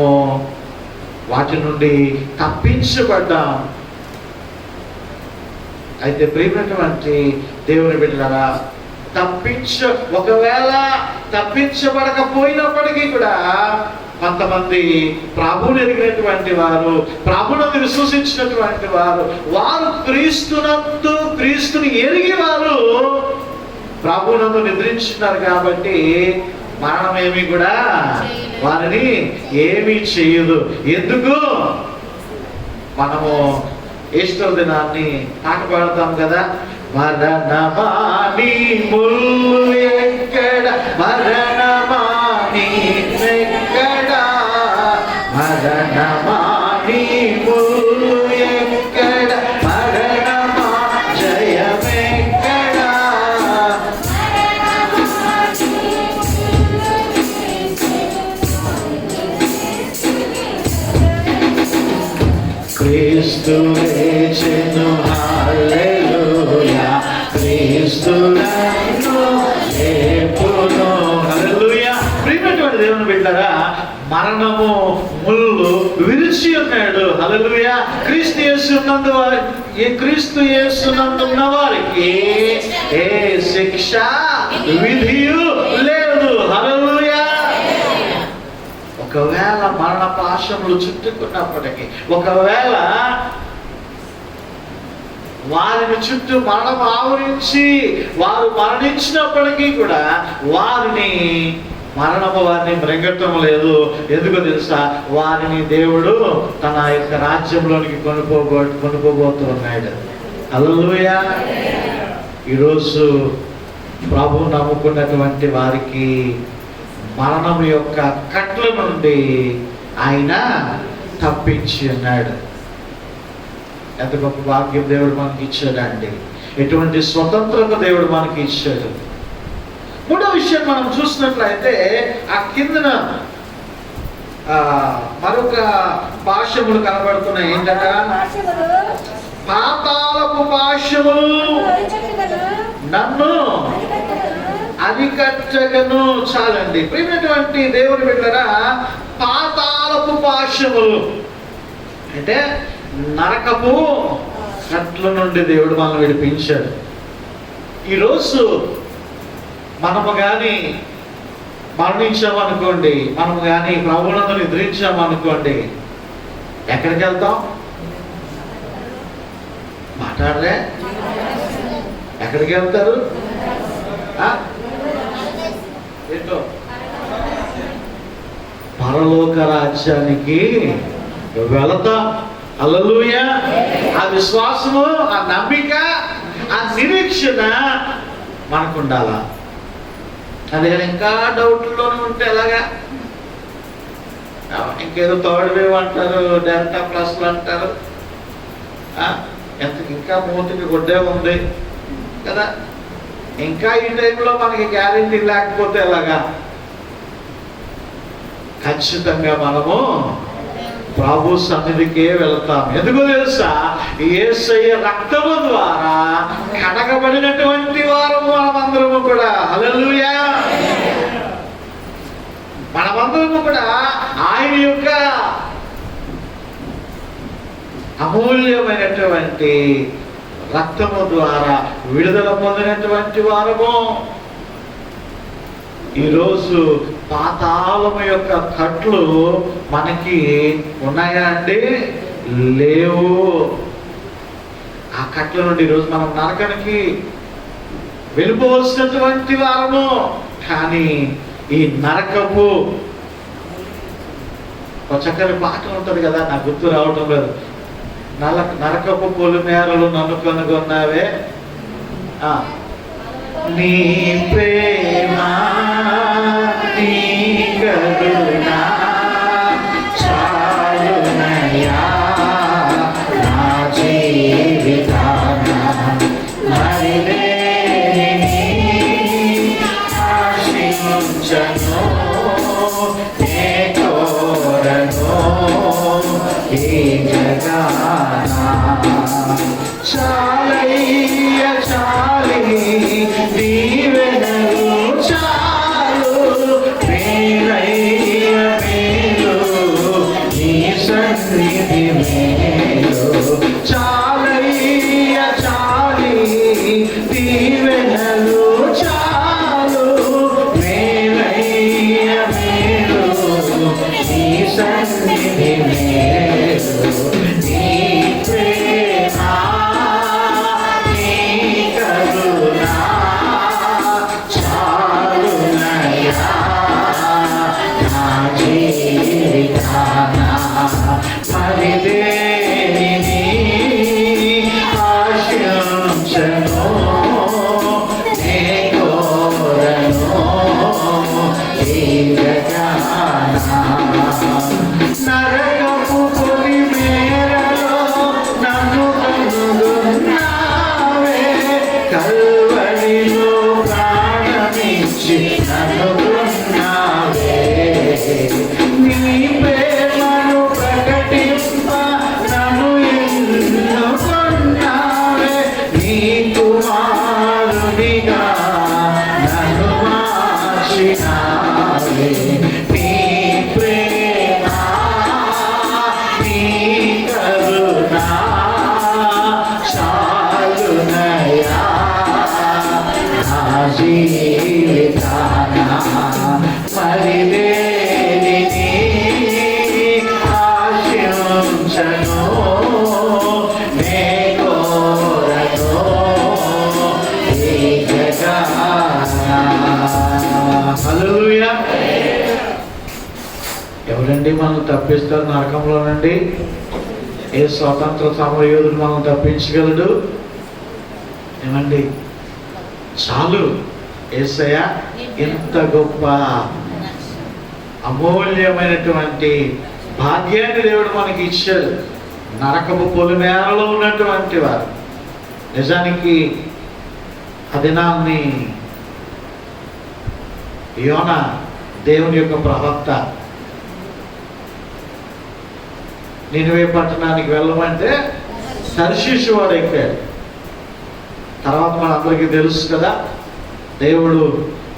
వాటి నుండి తప్పించబడ్డాం. అయితే ప్రియమైనటువంటి దేవుని బిడ్డలారా, ఒకవేళ తప్పించబడకపోయినప్పటికీ కూడా కొంతమంది ప్రభువుని ఎరిగినటువంటి వారు, ప్రభువుని విశ్వసించినటువంటి వారు, వారు క్రీస్తుని ఎరిగి వారు ప్రభువునందు నిద్రించున్నారు. కాబట్టి మరణమేమి కూడా వారిని ఏమీ చేయదు. ఎందుకు? మనము ఈస్టర్ దినాన్ని పాట పాడతాం కదా, మరణమాని ముల్లు ఎక్కడ, మరణమాని ఎక్కడ, మరణమాని ముల్లు ఎక్కడ, మరణమా జయమెక్కడ. క్రీస్తు లేచెను, హల్లెలూయా, క్రీస్తు నన్ను లేపును. హల్లెలూయా. ప్రియమైనటువంటి దేవుని బిడ్డలారా, మరణము ముళ్ళు విరిచి ఉన్నాడు. హల్లెలూయా. క్రీస్తు యేసునందున్న వారికి ఏ శిక్ష విధియు లేదు. హల్లెలూయా. ఒకవేళ మరణ పాశములు చుట్టుకున్నప్పటికీ, ఒకవేళ వారిని చుట్టూ మరణం ఆవరించి వారు మరణించినప్పటికీ కూడా మరణము వారిని మృంగటం లేదు. ఎందుకో తెలుసా? వారిని దేవుడు తన యొక్క రాజ్యంలోనికి కొనుక్కోబోతున్నాడు. హల్లెలూయా. ఈరోజు ప్రభువు నమ్ముకున్నటువంటి వారికి మరణం యొక్క కట్ల నుండి ఆయన తప్పించి ఉన్నాడు. ఎంత గొప్ప భాగ్యం దేవుడు మనకి ఇచ్చాడండి. ఎటువంటి స్వతంత్రత దేవుడు మనకి ఇచ్చాడు. మూడో విషయం మనం చూసినట్లయితే, ఆ కిందన మరొక పాశములు కనబడుతున్నాయి. ఏంటట? పాతాళపు పాశములు నన్ను అరికట్టగను. చాలండి ప్రియమైనటువంటి దేవుని బిడ్డలారా, పాతాళపు పాశములు అంటే నరకపు కట్ల నుండి దేవుడు మనల్ని విడిపించాడు. ఈరోజు మనము కానీ మరణించామనుకోండి, మనము కానీ ప్రభువునందు నిద్రించామనుకోండి, ఎక్కడికి వెళ్తాం? మాట్లాడలే? ఎక్కడికి వెళ్తారు? ఏంటో పరలోక రాజ్యానికి వెళతాం. హల్లెలూయా. ఆ విశ్వాసము, ఆ నమ్మిక, ఆ నిరీక్షణ మనకు ఉండాలా. అదే ఇంకా డౌట్లోనే ఉంటే ఎలాగా? ఇంకేదో థర్డ్ వేవ్ అంటారు, డెల్టా ప్లస్లు అంటారు, ఎంత ఇంకా మూతికి గుడ్డే ఉంది కదా. ఇంకా ఈ టైంలో మనకి గ్యారెంటీ లేకపోతే ఎలాగా? ఖచ్చితంగా మనము ప్రభు సన్నిధికే వెళ్తాం. ఎందుకో తెలుసా? యేసయ్య రక్తము ద్వారా కడగబడినటువంటి వారము మనమందరము కూడా. హల్లెలూయా. మనమందరము కూడా ఆయన యొక్క అమూల్యమైనటువంటి రక్తము ద్వారా విడుదల పొందినటువంటి వారము. ఈరోజు పాతాళము యొక్క కట్లు మనకి ఉన్నాయా అండి? లేవు. ఆ కట్ల నుండి ఈరోజు మనం నరకానికి వెళ్ళిపోవలసినటువంటి వారము. కానీ ఈ నరకపు ఒక చక్కని పాట ఉంటుంది కదా, నాకు గుర్తు రావటం లేదు. నరకపు పొలిమేరలు నన్ను కనుగొన్నావే, నీ ప్రేమ నీ కరుణ చాలునయ్యా నా జీవితాన, మరిలేని ఆశించను నే కోరను ఈ జగాన. చాలయ్య చాలి దీవెనలు చాలు, మేలయ్య మేలు నీ సన్నిధి మేలు. చాలయ్య చాలి దీవెనలు చాలు, మేలయ్య మేలు నీ సన్నిధి మేలు. నీ ప్రేమ నీ కరుణ చాలునయ్యా నా జీవితాన, మరిదేనిని ఆశించను నే కోరను ఈ జగాన. నరకపు పొలిమేరలో నన్ను కనుగొన్నావే, కల్వరిలో ప్రాణమిచ్చి నన్నుకున్నావే. నీ ప్రేమను ప్రకటింప నన్ను ఎన్నుకొన్నావే, నీ కుమారునిగా నన్ను మార్చినావే. నీ ప్రేమ నీ కరుణ చాలునయ్యా నా జీవితాన, మరిలేనిని ఆశించను నే కోరను ఈ జగాన. హల్లెలూయా. ఎవరండి మనం తప్పిస్తారు నరకంలోనండి? ఏ స్వతంత్ర సమరయోధుడు మనం తప్పించగలడు? ఏమండి? చాలు, యేసయ్య ఇంత గొప్ప అమూల్యమైనటువంటి భాగ్యాన్ని దేవుడు మనకి ఇచ్చాడు. నరకపు పొలిమేరలో ఉన్నటువంటి వారు. నిజానికి ఆ దినాన్ని యోనా దేవుని యొక్క ప్రవక్త నినివే పట్టణానికి వెళ్ళమంటే తర్షీషు వాడు ఎక్కాడు. తర్వాత మనందరికీ తెలుసు కదా, దేవుడు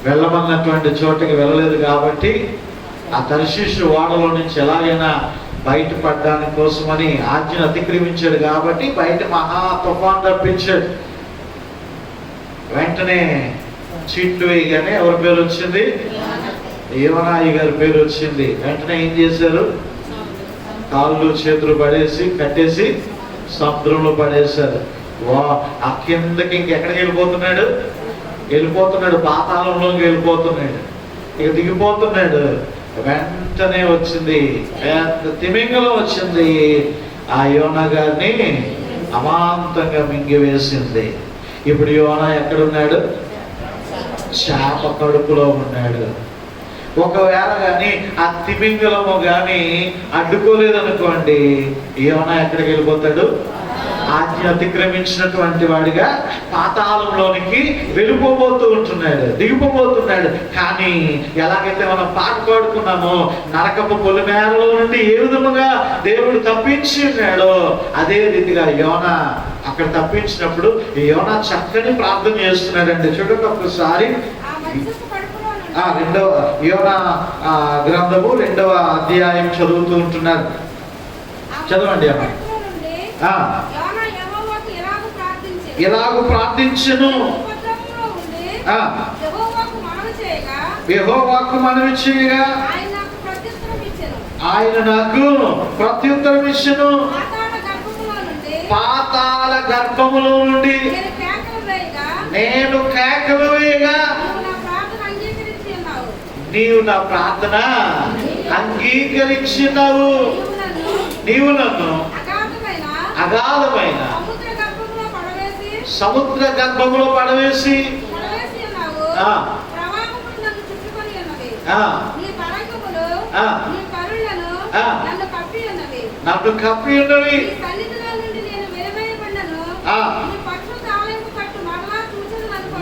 వెళ్ళమన్నటువంటి చోటకి వెళ్ళలేదు కాబట్టి ఆ తర్షీషు ఓడలో నుంచి ఎలాగైనా బయటపడడానికి కోసమని ఆజ్ఞను అతిక్రమించాడు కాబట్టి బయట మహా తుఫాన్ తప్పించాడు. వెంటనే చీట్లు వేయగానే ఎవరి పేరు వచ్చింది? యోనాయి గారి పేరు వచ్చింది. వెంటనే ఏం చేశారు? కాళ్ళు చేతులు పడేసి కట్టేసి సముద్రంలో పడేశారు. ఆ కిందకి ఇంకెక్కడికి వెళ్ళిపోతున్నాడు, పాతాళంలోకి వెళ్ళిపోతున్నాడు. ఇక దిగిపోతున్నాడు. వెంటనే వచ్చింది పెద్ద తిమింగలం వచ్చింది. ఆ యోనా గారిని అమాంతంగా మింగివేసింది. ఇప్పుడు యోనా ఎక్కడున్నాడు? చేప కడుపులో ఉన్నాడు. ఒకవేళ కానీ ఆ తిమింగలము కానీ అడ్డుకోలేదనుకోండి, యోనా ఎక్కడికి వెళ్ళిపోతాడు? ఆజ్ఞ అతిక్రమించినటువంటి వాడిగా పాతాళంలోనికి వెళ్ళిపోబోతూ ఉంటున్నాడు, దిగిపోబోతున్నాడు. కానీ ఎలాగైతే మనం పాట పాడుకున్నామో, నరకపు పొలిమేరలో నుండి ఏ విధముగా దేవుడు తప్పించి ఉన్నాడో, అదే రీతిగా యోనా అక్కడ తప్పించినప్పుడు యోనా చక్కని ప్రార్థన చేస్తున్నాడండి. చూడండి ఒకసారి రెండవ యోనా గ్రంథము 2వ అధ్యాయం చదువుతూ ఉంటున్నారు. చదవండి అమ్మ. ఎలాగూ ప్రార్థించెను, యెహోవాకు మనవి చేయగా ఆయన నాకు ప్రత్యుత్తరం ఇచ్చెను. పాతాళ గర్భములో నుండి నేను కేకలు వేయగా నీవు నా ప్రార్థన అంగీకరించినావు. నీవు నన్ను అగాధమైన సముద్ర గర్భంలో పడవేసి నన్ను కప్పి ఉన్నవి.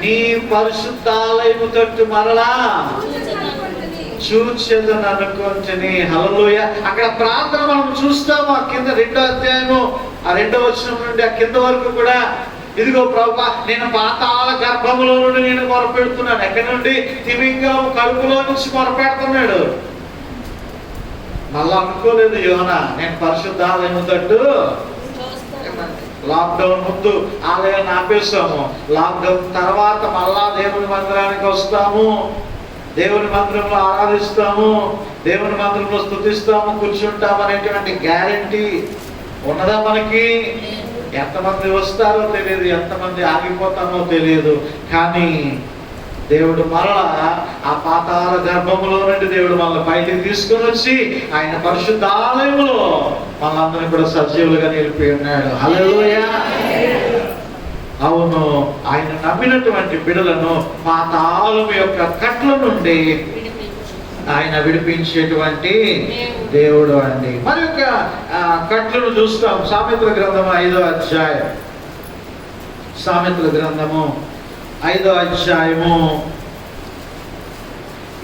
నీ పరిశుద్ధాలయము తట్టు మరలా చూచెదను అనుకుంటుని. హల్లెలూయా. అక్కడ ప్రార్థన మనం చూస్తాము. ఆ కింద 2వ అధ్యాయము 2వ వచనం నుండి ఆ కింద వరకు కూడా, ఇదిగో ప్రభువా, నేను పాతాళ గర్భములో నుండి నేను మొరపెడుతున్నాను. ఎక్కడి నుండి? తిమింగలం కడుపులో నుంచి మొరపెడుతున్నాడు. మళ్ళా అనుకోలేదు యోనా, నేను పరిశుద్ధాలయం తట్టు. లాక్డౌన్ ముందు ఆలయాన్ని ఆపేస్తాము, లాక్డౌన్ తర్వాత మళ్ళా దేవుని మందిరానికి వస్తాము, దేవుని మందిరంలో ఆరాధిస్తాము, దేవుని మందిరంలో స్తుతిస్తాము, కూర్చుంటాము అనేటువంటి గ్యారెంటీ ఉన్నదా మనకి? ఎంతమంది వస్తారో తెలియదు, ఎంతమంది ఆగిపోతామో తెలియదు. కానీ దేవుడు మరలా ఆ పాతాళ గర్భములో నుండి దేవుడు మనల్ని బయటికి తీసుకొని వచ్చి ఆయన పరిశుద్ధాలయంలో మనందరినీ కూడా సజీవులుగా నిలిపి ఉన్నాడు. హల్లెలూయా. అవును, ఆయన నమ్మినటువంటి బిడ్డలను పాతాళం యొక్క కట్ల నుండి ఆయన విడిపించేటువంటి దేవుడు అండి. మరి యొక్క కట్లను చూస్తాం. సామెతల గ్రంథము 5వ అధ్యాయం, సామెతల గ్రంథము 5వ అధ్యాయము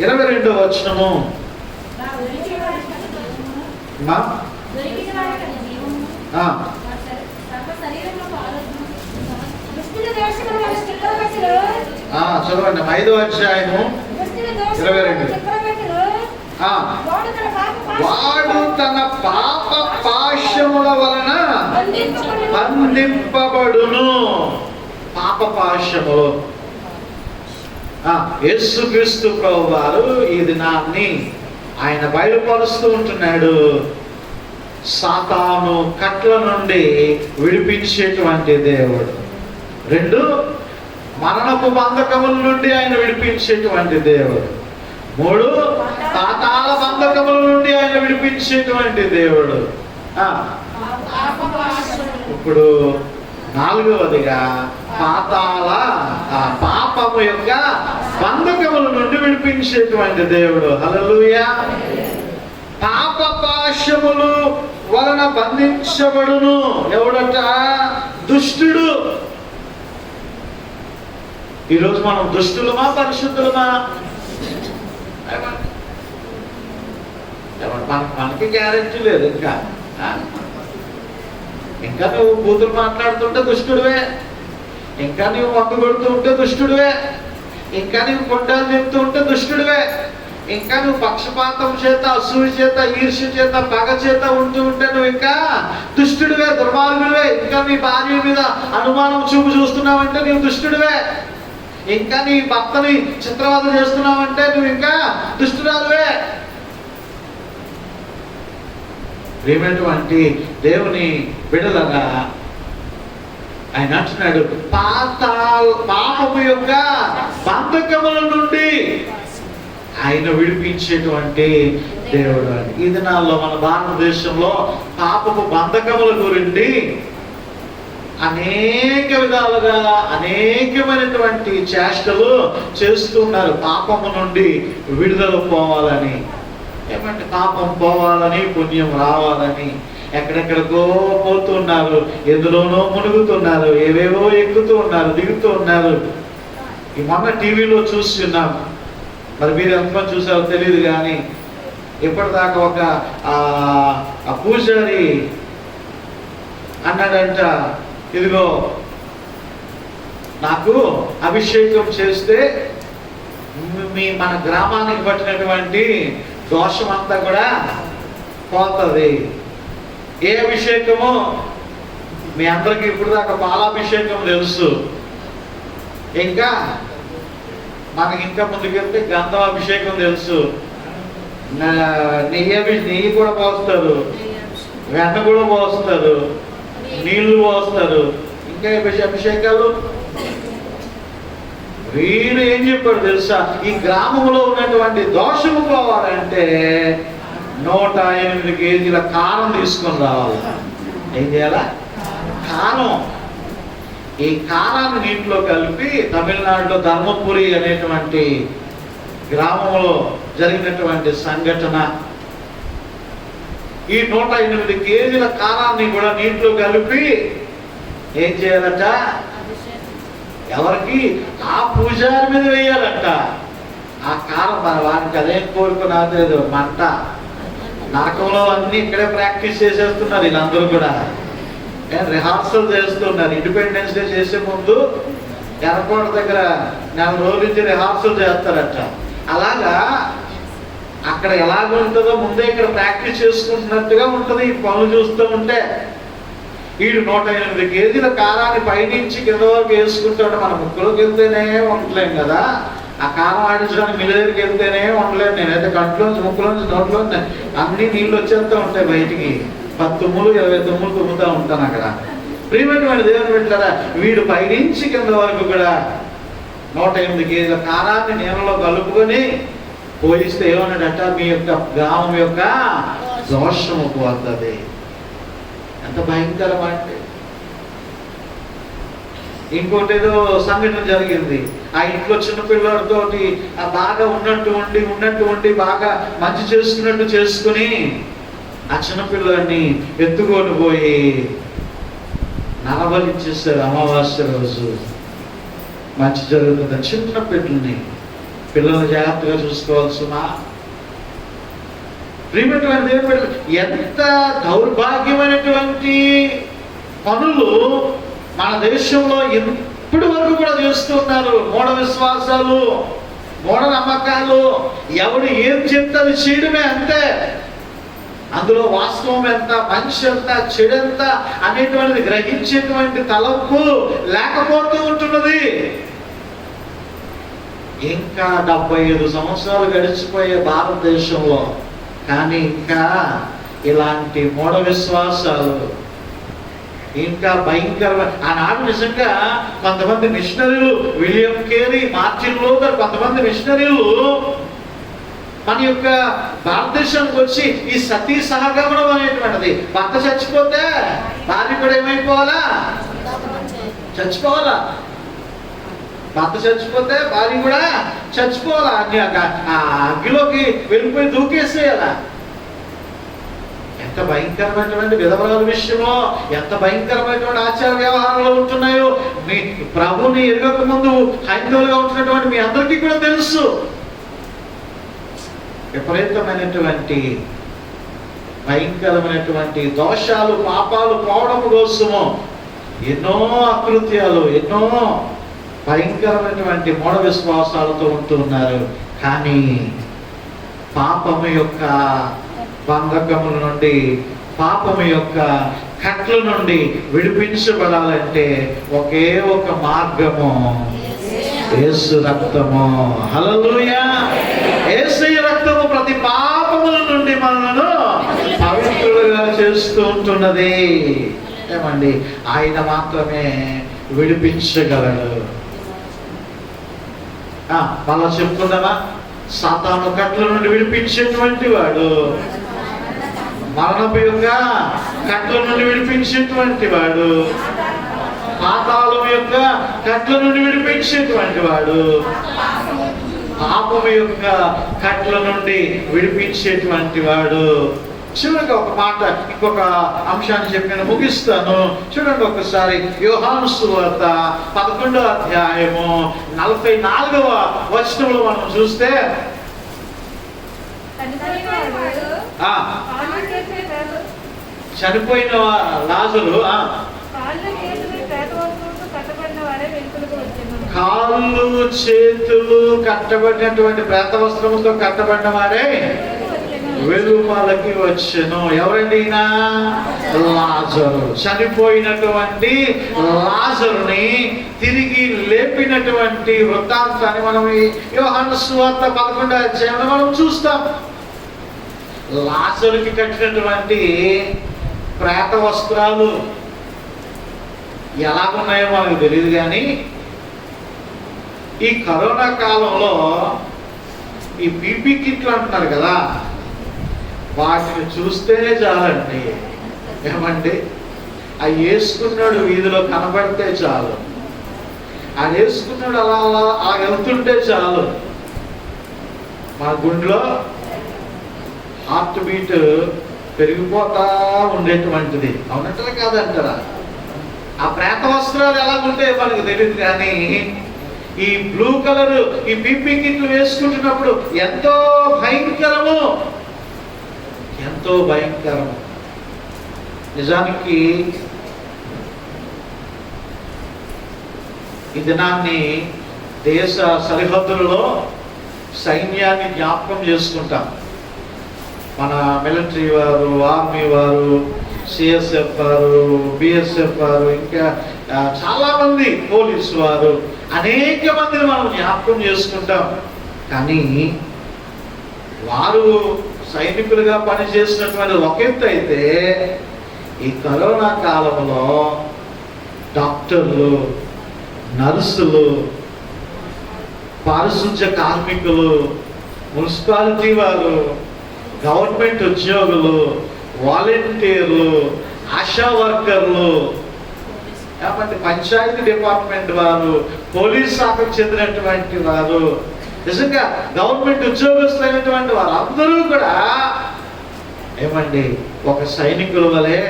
22వ వచనము. చదవండి. 5వ అధ్యాయము 22. వాడు తన పాప పాశముల వలన బంధింపబడును. పాప పాశములు. యేసుక్రీస్తు ప్రభువారు ఈ దినాన్ని ఆయన బయలుపరుస్తూ ఉంటున్నాడు. సాతాను కట్ల నుండి విడిపించేటువంటి దేవుడు. 2, మరణపు బంధకముల నుండి ఆయన విడిపించేటువంటి దేవుడు. 3, పాతాళ బంధకముల నుండి ఆయన విడిపించేటువంటి దేవుడు. ఇప్పుడు 4వదిగా పాతాళ పాపము యొక్క బంధకముల నుండి విడిపించేటువంటి దేవుడు. హల్లెలూయా. పాప పాశములు వలన బంధించబడును. ఎవడట? దుష్టుడు. ఈరోజు మనం దుష్టులమా పరిశుద్ధులమా? మనకి గ్యారెంటీ లేదు. ఇంకా నువ్వు కూతురు మాట్లాడుతుంటే దుష్టుడివే, ఇంకా నువ్వు మందు కొడుతూ ఉంటే దుష్టుడివే, ఇంకా నువ్వు కొండలు చెప్తూ ఉంటే దుష్టుడివే, ఇంకా నువ్వు పక్షపాతం చేత, అసూయ చేత, ఈర్ష్య చేత, పగ చేత ఉంటూ ఉంటే నువ్వు ఇంకా దుష్టుడివే, దుర్మార్గుడివే. ఇంకా నీ భార్య మీద అనుమానం చూస్తున్నావంటే నువ్వు దుష్టుడివే. ఇంకా నీ భర్తని చిత్రవద చేస్తున్నావంటే నువ్వు ఇంకా దుష్టురాలువే. ప్రియమైనటువంటి దేవుని బిడ్డలుగా ఆయన అంటున్నాడు, పాపము యొక్క బంధకముల నుండి ఆయన విడిపించేటువంటి దేవుడు అని. ఈ దినాల్లో మన భారతదేశంలో పాపపు బంధకముల గురించి అనేక విధాలుగా అనేకమైనటువంటి చేష్టలు చేస్తున్నారు. పాపము నుండి విడుదల పోవాలని, ఏమంటే పాపం పోవాలని, పుణ్యం రావాలని ఎక్కడెక్కడికో పోతున్నారు, ఎందులోనో మునుగుతున్నారు, ఏవేవో ఎక్కుతూ ఉన్నారు, దిగుతూ ఉన్నారు. ఈ మొన్న టీవీలో చూస్తున్నాం, మరి మీరు ఎంతమంది చూసారో తెలియదు కానీ ఇప్పటిదాకా ఒక పూజారి అన్నాడంట, ఇదిగో నాకు అభిషేకం చేస్తే మన గ్రామానికి పట్టినటువంటి దోషం అంతా కూడా పోతుంది. ఏ అభిషేకము? మీ అందరికి ఇప్పుడు దాకా పాలాభిషేకం తెలుసు, ఇంకా మనకి ఇంకా ముందుకెళ్తే గంధం అభిషేకం తెలుసు, నెయ్యి కూడా పోస్తారు, వెన్న కూడా పోస్తారు, నీళ్లు పోస్తారు, ఇంకా అభిషేకాలు. వీడు ఏం చెప్పాడు తెలుసా? ఈ గ్రామంలో ఉన్నటువంటి దోషము పోవాలంటే 108 కేజీల కారం తీసుకొని రావాలి. ఏం చేయాలా? కారం. ఈ కారాన్ని నీటిలో కలిపి తమిళనాడులో ధర్మపురి అనేటువంటి గ్రామంలో జరిగినటువంటి సంఘటన. ఈ 108 కేజీల కారాన్ని కూడా నీటిలో కలిపి ఏం చేయాలట? ఎవరికి? ఆ పూజారి మీద వేయాలంట. ఆ కారం మన వారికి అదేం కోరుకున్నది మంట. నరకంలో అన్ని ఇక్కడే ప్రాక్టీస్ చేసేస్తున్నారు వీళ్ళందరూ కూడా. రిహార్సల్ చేస్తున్నారు. ఇండిపెండెన్స్ డే చేసే ముందు ఎర్రకోట దగ్గర 4 రోజుల నుంచి రిహార్సల్ చేస్తారట. అలాగా అక్కడ ఎలాగ ఉంటుందో ముందే ఇక్కడ ప్రాక్టీస్ చేసుకుంటున్నట్టుగా ఉంటుంది ఈ పనులు చూస్తూ ఉంటే. వీడు 108 కేజీల కారాన్ని పైనుంచి కింద వరకు వేసుకుంటాడు. మన ముక్కులోకి వెళ్తేనే ఉండలేం కదా, ఆ కారం ఆడించడానికి మిల్లి దగ్గరికి వెళ్తేనే ఉండలేను. నేనైతే కంట్లోంచి, ముక్కులోంచి, నోట్లోంచి అన్ని నీళ్ళు వచ్చేస్తూ ఉంటాయి బయటికి. 10 తుమ్ములు 20 తుమ్ములు తుమ్ముతూ ఉంటాను అక్కడ. ప్రియమైనటువంటి దేవుని బిడ్డలారా, వీడు పైనుంచి కింద వరకు కూడా 108 కేజీల కారాన్ని నీళ్ళలో కలుపుకొని పోయిస్తే ఏమన్నాడట? మీ యొక్క గ్రామం యొక్క దోషము పోతుంది. ఎంత భయంకరం అంటే. ఇంకోటి ఏదో సంఘటన జరిగింది. ఆ ఇంట్లో చిన్నపిల్లలతోటి బాగా ఉన్నట్టు ఉండి బాగా మంచి చేసుకున్నట్టు చేసుకుని ఆ చిన్నపిల్లాడిని ఎత్తుకొని పోయి నరబలిచ్చేస్తారు. అమావాస్య రోజు మంచి జరుగుతుంది. చిన్న పిల్లల్ని జాగ్రత్తగా చూసుకోవాల్సిన ప్రియమైనటువంటి దేవుని బిడ్డలు, ఎంత దౌర్భాగ్యమైనటువంటి పనులు మన దేశంలో ఇప్పటి వరకు కూడా చేస్తున్నారు. మూఢ విశ్వాసాలు, మూఢ నమ్మకాలు, ఎవడు ఏం చెప్తే అది చేయడమే అంతే. అందులో వాస్తవం ఎంత, మనిషి ఎంత, చెడెంత అనేటువంటిది గ్రహించేటువంటి తలంపు లేకపోతూ ఉంటున్నది. ఇంకా 75 సంవత్సరాలు గడిచిపోయే భారతదేశంలో కానీ ఇంకా ఇలాంటి మూఢ విశ్వాసాలు ఇంకా భయంకరమైన. ఆనాడు నిజంగా కొంతమంది మిషనరీలు, విలియం కేరీ, మార్టిన్ లూథర్, కొంతమంది మిషనరీలు మన యొక్క భారతదేశానికి వచ్చి ఈ సతీ సహగమనం అనేటువంటిది, భర్త చచ్చిపోతే భార్య కూడా ఏమైపోవాలా? చచ్చిపోవాలా. భర్త చచ్చిపోతే భార్య కూడా చచ్చిపోవాలా. ఆ అగ్గిలోకి వెళ్ళిపోయి దూకేసేయాలా. ఎంత భయంకరమైనటువంటి విధవరాల విషయంలో ఎంత భయంకరమైనటువంటి ఆచార వ్యవహారాలు ఉంటున్నాయో మీ ప్రభుని ఎరగక ముందు హైందవులుగా ఉంటున్నటువంటి మీ అందరికీ కూడా తెలుసు. విపరీతమైనటువంటి భయంకరమైనటువంటి దోషాలు, పాపాలు పోవడం కోసము ఎన్నో అకృత్యాలు, ఎన్నో భయంకరమైనటువంటి మూఢ విశ్వాసాలతో ఉంటున్నారు. కానీ పాపము యొక్క బంధకముల నుండి, పాపము యొక్క కట్ల నుండి విడిపించబడాలంటే ఒకే ఒక మార్గము, యేసు రక్తము. హల్లెలూయా. యేసయ్య రక్తము ప్రతి పాపముల నుండి మనలను పవిత్రులుగా చేస్తూ ఉంటున్నది. ఏమండి? ఆయన మాత్రమే విడిపించగలడు. మళ్ళా చెప్పుకుందామా? సాతాను కట్ల నుండి విడిపించేటువంటి వాడు, మరణపు యొక్క కట్ల నుండి విడిపించేటువంటి వాడు, పాతాళం యొక్క కట్ల నుండి విడిపించేటువంటి వాడు, పాపం యొక్క కట్ల నుండి విడిపించేటువంటి వాడు. చివరిగా ఒక మాట, ఇంకొక అంశాన్ని చెప్పి నేను ముగిస్తాను. చూడండి ఒకసారి యోహాను సువార్త 11వ అధ్యాయము 44వ వచనంలో మనం చూస్తే, చనిపోయిన లాజరు కాళ్ళు చేతులు కట్టబడినటువంటి ప్రేత వస్త్రముతో కట్టబడిన వాడే వెలుపలకి వచ్చెను. ఎవరండి? లాజరు. చనిపోయినటువంటి లాజరుని తిరిగి లేపినటువంటి వృత్తాంతాన్ని మనం యోహాను సువార్త 11వ అధ్యాయంలో మనం చూస్తాం. లాజరుకి కట్టినటువంటి ప్రేత వస్త్రాలు ఎలాగున్నాయో మనకు తెలియదు, కానీ ఈ కరోనా కాలంలో ఈ పీపీ కిట్లు అంటున్నారు కదా, వాటిని చూస్తేనే చాలండి. ఏమండి, అవి వేసుకున్నాడు వీధిలో కనబడితే చాలు, అది వేసుకున్నాడు అలా అలా అలా వెళ్తుంటే చాలు, మా గుండెలో హార్ట్ బీట్ పెరిగిపోతా ఉండేటువంటిది. అవునంటారా కాదంటారా? ఆ ప్రేత వస్త్రాలు ఎలాగుంటాయో మనకు తెలియదు, కానీ ఈ బ్లూ కలర్ ఈ పీపీ కిట్లు వేసుకుంటున్నప్పుడు ఎంతో భయంకరము, ఎంతో భయంకరము. నిజానికి ఈ దినాన్ని దేశ సరిహద్దులలో సైన్యాన్ని జ్ఞాపకం చేసుకుంటాం. మన మిలిటరీ వారు, ఆర్మీ వారు, సిఎస్ఎఫ్ వారు, బిఎస్ఎఫ్ వారు, ఇంకా చాలా మంది పోలీసు వారు, అనేక మందిని మనం జ్ఞాపకం చేసుకుంటాం. కానీ వారు సైనికులుగా పనిచేసినటువంటి ఒక ఎత్తు అయితే, ఈ కరోనా కాలంలో డాక్టర్లు, నర్సులు, పారిశుధ్య కార్మికులు, మున్సిపాలిటీ వారు, గవర్నమెంట్ ఉద్యోగులు, వాలంటీర్లు, ఆశా వర్కర్లు, కాబట్టి పంచాయతీ డిపార్ట్మెంట్ వారు, పోలీస్ శాఖకు చెందినటువంటి వారు, నిజంగా గవర్నమెంట్ ఉద్యోగస్తులైనటువంటి వారు అందరూ కూడా ఏమండి ఒక సైనికుల వలె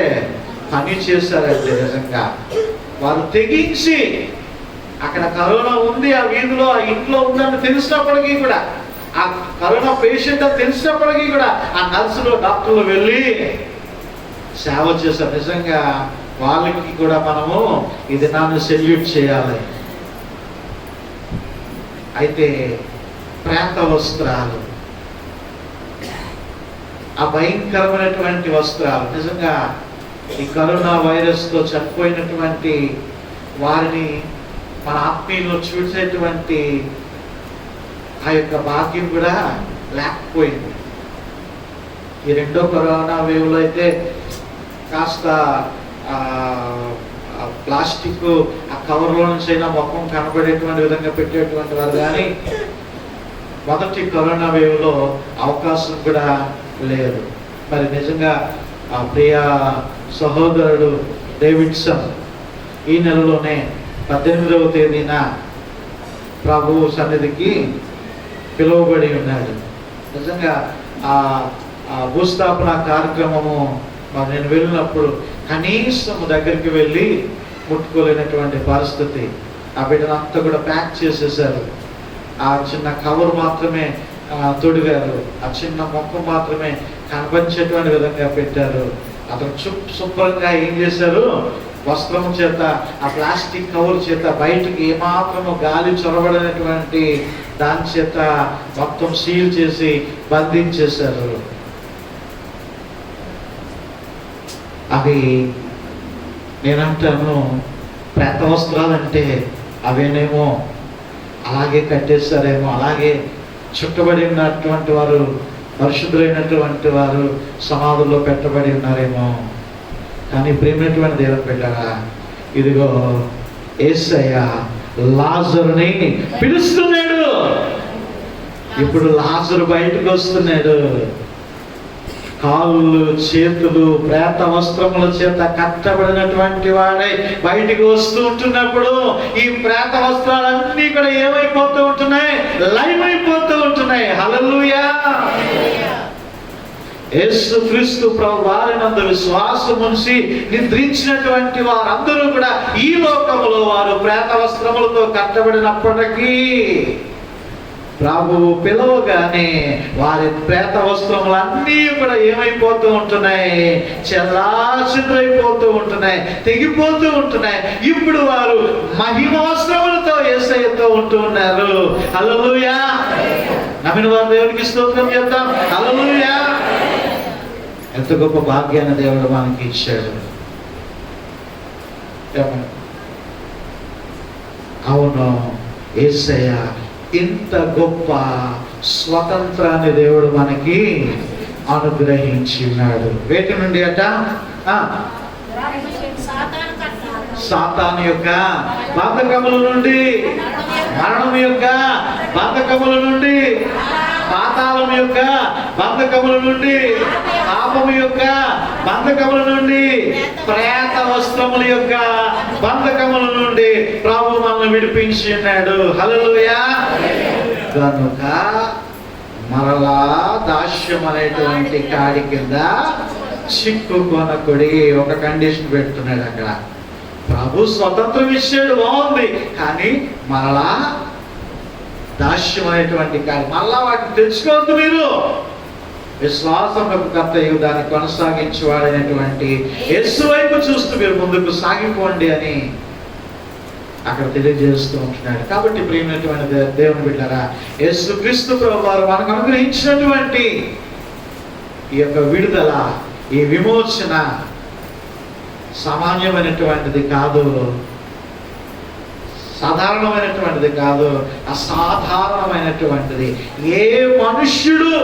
పని చేశారంటే నిజంగా వారు తెగించి అక్కడ కరోనా ఉంది, ఆ వీధిలో ఆ ఇంట్లో ఉందని తెలిసినప్పటికీ కూడా, ఆ కరోనా పేషెంట్ అని తెలిసినప్పటికీ కూడా ఆ నర్సులు, డాక్టర్లు వెళ్ళి సేవ చేశారు. నిజంగా వాళ్ళకి కూడా మనము ఈ దినాన్ని సెల్యూట్ చేయాలి. అయితే ప్రేత వస్త్రాలు, ఆ భయంకరమైనటువంటి వస్త్రాలు, నిజంగా ఈ కరోనా వైరస్తో చనిపోయినటువంటి వారిని మన ఆత్మీయులు చూసేటువంటి ఆ యొక్క భాగ్యం కూడా లేకపోయింది. ఈ రెండో కరోనా వేవ్లో అయితే కాస్త ప్లాస్టిక్ ఆ కవర్లో నుంచి అయినా ముఖం కనబడేటువంటి విధంగా పెట్టేటువంటి వారు, కానీ మొదటి కరోనా వేవ్లో అవకాశం కూడా లేదు. మరి నిజంగా ఆ ప్రియ సహోదరుడు డేవిడ్సన్ ఈ నెలలోనే 18వ తేదీన ప్రభు సన్నిధికి పిలువబడి ఉన్నాడు. నిజంగా ఆ భూస్థాపన కార్యక్రమము నేను వెళ్ళినప్పుడు కనీసం దగ్గరికి వెళ్ళి ముట్టుకోలేనటువంటి పరిస్థితి. ఆ బిడ్డను అంతా కూడా ప్యాక్ చేసేసారు. ఆ చిన్న కవర్ మాత్రమే తొడిగారు, ఆ చిన్న మొక్క మాత్రమే కనిపించేటువంటి విధంగా పెట్టారు. అతను శుభ్రంగా ఏం చేశారు, వస్త్రం చేత, ఆ ప్లాస్టిక్ కవర్ చేత బయటికి ఏమాత్రము గాలి చొరబడినటువంటి దాని చేత మొత్తం సీల్ చేసి బంధించేశారు. అవి నేనంటాను, ప్రేత వస్త్రాలంటే అవేనేమో అలాగే కట్టేస్తారేమో, అలాగే చుట్టబడి ఉన్నటువంటి వారు, పరిశుద్ధులైనటువంటి వారు సమాధుల్లో పెట్టబడి ఉన్నారేమో. కానీ ప్రేమైనటువంటి దేవుని బిడ్డగా, ఇదిగో యేసయ్య లాజరుని పిలుస్తున్నాడు. ఇప్పుడు లాజరు బయటకు వస్తున్నాడు. కాళ్ళు చేతులు ప్రేత వస్త్రముల చేత కట్టబడినటువంటి వాడై బయటికి వస్తూ ఉంటున్నప్పుడు ఈ ప్రేత వస్త్రాలన్నీ కూడా ఏమైపోతూ ఉంటున్నాయి? లైవ్ అయిపోతూ ఉంటున్నాయి. హల్లెలూయా. యేసుక్రీస్తు ప్రభు వారినందు విశ్వాసం ఉంచి నిద్రించినటువంటి వారందరూ కూడా ఈ లోకములో వారు ప్రేత వస్త్రములతో కట్టబడినప్పటికీ ప్రభువు పిలవగానే వారి ప్రేత వస్త్రములన్నీ కూడా ఏమైపోతూ ఉంటున్నాయి? చెల్లాచెదురైపోతూ ఉంటున్నాయి, తెగిపోతూ ఉంటున్నాయి. ఇప్పుడు వారు మహిమ వస్త్రములతో యేసయ్యతో ఉంటూ ఉన్నారు. హల్లెలూయా. నమ్మిన వారు దేవునికి స్తోత్రం చెప్తాం. హల్లెలూయా. ఎంత గొప్ప భాగ్యాన్ని దేవుడు మనకి ఇచ్చాడు. అవును, యేసయ్య ఇంత గొప్ప స్వతంత్రాన్ని దేవుడు మనకి అనుగ్రహించి ఉన్నాడు. వేటి నుండి అట? సాతాను యొక్క బంధకముల నుండి, మరణం యొక్క బంధకముల నుండి, పాతాళం యొక్క బంధకముల నుండి, పాపము యొక్క బంధకముల నుండి, ప్రేత వస్త్రముల యొక్క బంధకముల నుండి ప్రభు మనల్ని విడిపించి ఉన్నాడు. హల్లెలూయా. కనుక మరలా దాస్యం అనేటువంటి కాడి కింద చిక్కుకొనకుడి. ఒక కండిషన్ పెడుతున్నాడు అక్కడ. ప్రభు స్వతంత్రం ఇచ్చాడు, బాగుంది, కానీ మరలా దాస్యం అనేటువంటి కాడి మరలా వాటిని తెచ్చుకోవద్దు. మీరు విశ్వాసములకు కర్తయు దాన్ని కొనసాగించేవాడైనటువంటి యేసు వైపు చూస్తూ మీరు ముందుకు సాగిపోండి అని అక్కడ తెలియజేస్తూ ఉంటున్నాడు. కాబట్టి ప్రియమైనటువంటి దేవుని బిడ్డలారా, యేసుక్రీస్తు ప్రభువు వారు మనకు అనుగ్రహించినటువంటి ఈ యొక్క విడుదల, ఈ విమోచన సామాన్యమైనటువంటిది కాదు, సాధారణమైనటువంటిది కాదు, అసాధారణమైనటువంటిది. ఏ మనుష్యుడు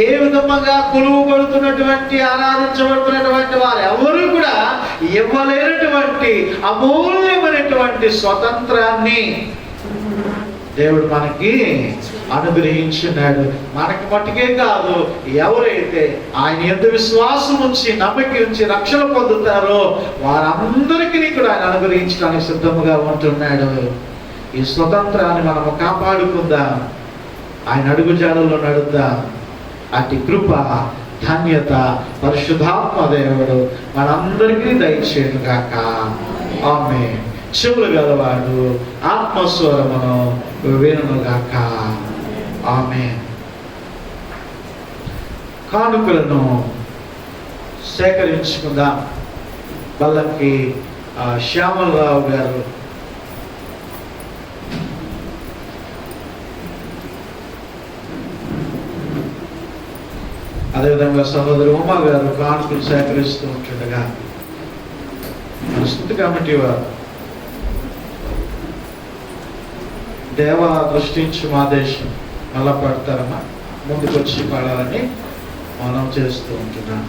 ఏ విధముగా కొలువబడుతున్నటువంటి ఆరాధించబడుతున్నటువంటి వారు ఎవరు కూడా ఇవ్వలేనటువంటి అమూల్యమైనటువంటి స్వతంత్రాన్ని దేవుడు మనకి అనుగ్రహించున్నాడు. మనకి మట్టుకే కాదు, ఎవరైతే ఆయన యందు విశ్వాసం ఉంచి నమ్మకం ఉంచి రక్షణ పొందుతారో వారందరికీ కూడా ఆయన అనుగ్రహించడానికి సిద్ధముగా ఉంటున్నాడు. ఈ స్వతంత్రాన్ని మనము కాపాడుకుందాం, ఆయన అడుగుజాడల్లో నడుద్దాం. అతి కృప, ధన్యత పరిశుద్ధాత్మ దేవుడు మనందరికీ దయచేయును గాక. ఆమేన్. చెవులు గలవాడు ఆత్మస్వరమును వినును గాక. ఆమేన్. కానుకలను సేకరించుకుందాం. బల్లకి శ్యామలరావు గారు అదేవిధంగా సహోదరు ఉమా గారు కానుకలు సేకరిస్తూ ఉంటుండగా మన స్తుతి కమిటీ వారు దేవా దృష్టించు మా దేశం మళ్ళా పడతారమ్మా ముందుకు వచ్చి పాడాలని మనం చేస్తూ ఉంటున్నాం.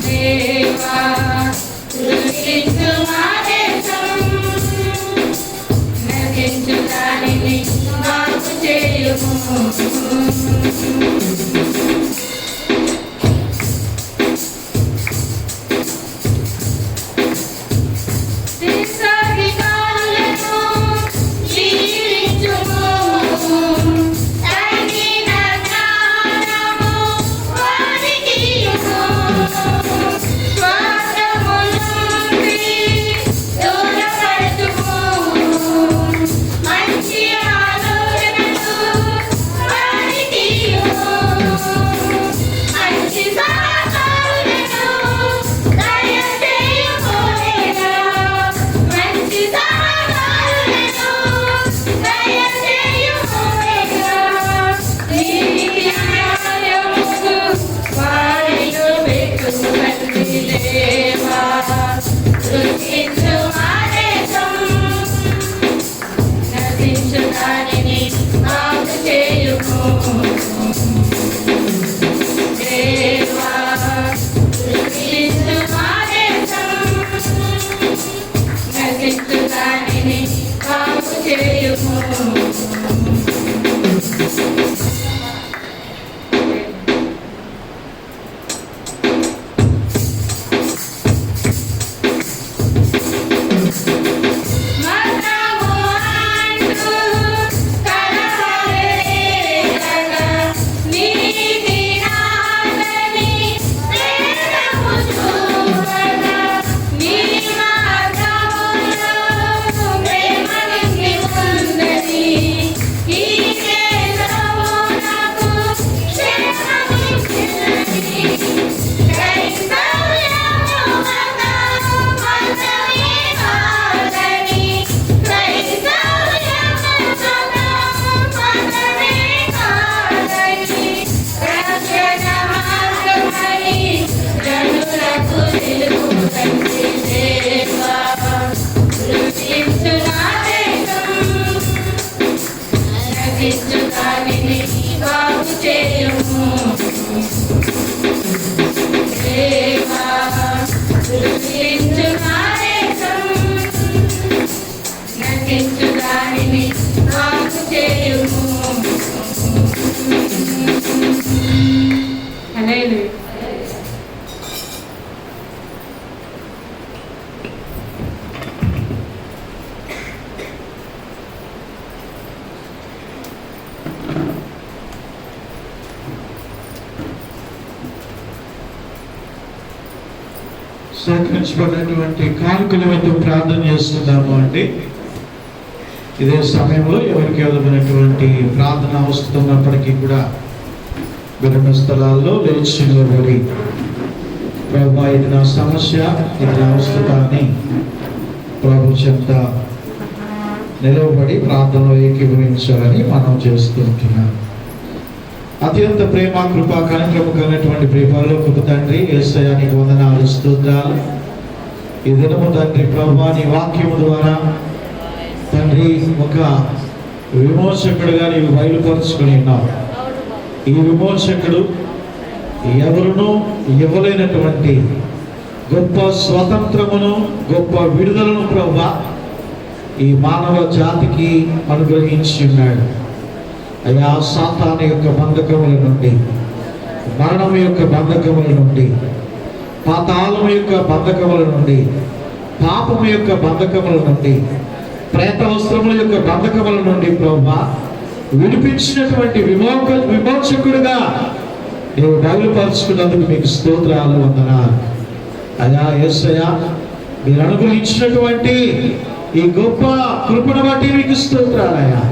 దేవా సృష్టించు మా దేశం నశించు దానిని బాగు చేయుము సేకరించబడినటువంటి కానుకల వద్ద ప్రార్థన చేస్తున్నాము అండి. ఇదే సమయంలో ఎవరికి విధమైనటువంటి ప్రార్థన అవసరమైనప్పటికీ కూడా విభిన్న స్థలాల్లో లేచి నిలబడి ప్రభు ఇది నా సమస్య, ఇది నా అవసరాన్ని ప్రభు చెంత నిలవబడి ప్రార్థనలో ఏకీభవించాలని మనం చేస్తుంటున్నాం. అత్యంత ప్రేమ కృప కనికరము కలిగినటువంటి ప్రేమలోకి తండ్రి యేసయ్యానికి వందనాలు స్తోత్రాలు. ఈ దినము తండ్రి ప్రభువా నీ వాక్యము ద్వారా తండ్రి ఒక విమోచకుడుగా నీవు బయలుపరుచుకుని ఉన్నావు. ఈ విమోచకుడు ఎవరునూ ఇవ్వలేనటువంటి గొప్ప స్వతంత్రమును గొప్ప విడుదలను ప్రభువా ఈ మానవ జాతికి అనుగ్రహించి ఉన్నాడు. అయా సాతాను యొక్క బంధకముల నుండి, మరణం యొక్క బంధకముల నుండి, పాతాళం యొక్క బంధకముల నుండి, పాపము యొక్క బంధకముల నుండి, ప్రేతవస్త్రముల యొక్క బంధకముల నుండి ప్రభువా విడిపించినటువంటి విమోచకుడుగా నీవు బయలుపరుచుకున్నందుకు మీకు స్తోత్రాలు వందనాలు. అయా యేసయ్యా మీరు అనుగ్రహించినటువంటి ఈ గొప్ప కృపను బట్టి మీకు స్తోత్రాలయ్యా.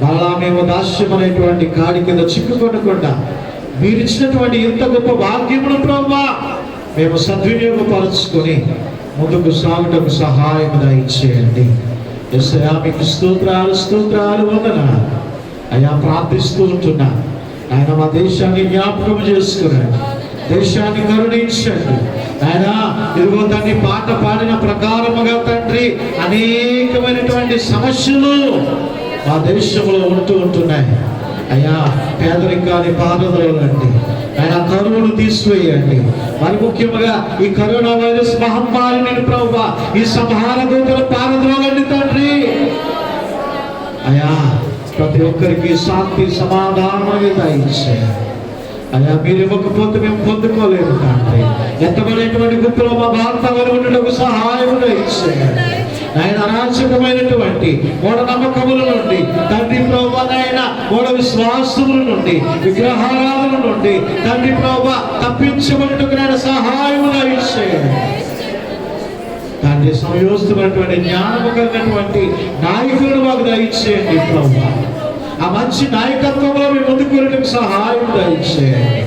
మళ్ళా మేము దాస్యం అనేటువంటి కాడి కింద చిక్కుకొనకుండా మీరు ఇచ్చినటువంటి ఇంత గొప్ప భాగ్యమును ప్రభువా మేము సద్వినియోగపరుచుకొని ముందుకు సాగుటకు సహాయం దయచేయండి. యేసయ్యా మీకు స్తోత్రాలు స్తోత్రాలు వందనాలు. అయ్యా ప్రార్థిస్తూ ఉంటున్నా ఆయన మా దేశాన్ని జ్ఞాపకం చేసుకున్నాడు, దేశాన్ని కరుణించండి ఆయన. ఇదిగో తండ్రి పాట పాడిన ప్రకారముగా తండ్రి అనేకమైనటువంటి సమస్యలు మా దేశంలో ఉంటున్నాయి అయ్యా. పేదరికాన్ని పారదోలండి ఆయన కరువును తీసివేయండి. మరి ముఖ్యంగా ఈ కరోనా వైరస్ మహమ్మారిని ప్రభువా ఈ సంహార దూతలు పారద్రోలండి తండ్రి. అయ్యా ప్రతి ఒక్కరికి శాంతి సమాధానం దయచేయండి. అయ్యా మీరు ఇవ్వకపోతే మేము పొందుకోలేము తండ్రి. ఎత్తబడేటువంటి గుంపులో మా భారతవరం ఉండటకు సహాయం దయచేయండి. ఆయన అరాచకమైనటువంటి మూఢనమ్మకముల నుండి తండ్రి ప్రభువా నాయన మూఢ విశ్వాసముల నుండి విగ్రహారాధన నుండి తండ్రి ప్రభువా తప్పించబడటకు నాయన సహాయం దయచేయండి. తండ్రి సమయోస్తున్నటువంటి జ్ఞానము కలిగినటువంటి నాయకులను మాకు దయచేయండి ప్రభువా. ఆ మంచి నాయకత్వంలో మేము ముందుకు వెళ్ళడానికి సహాయం దయచేయండి.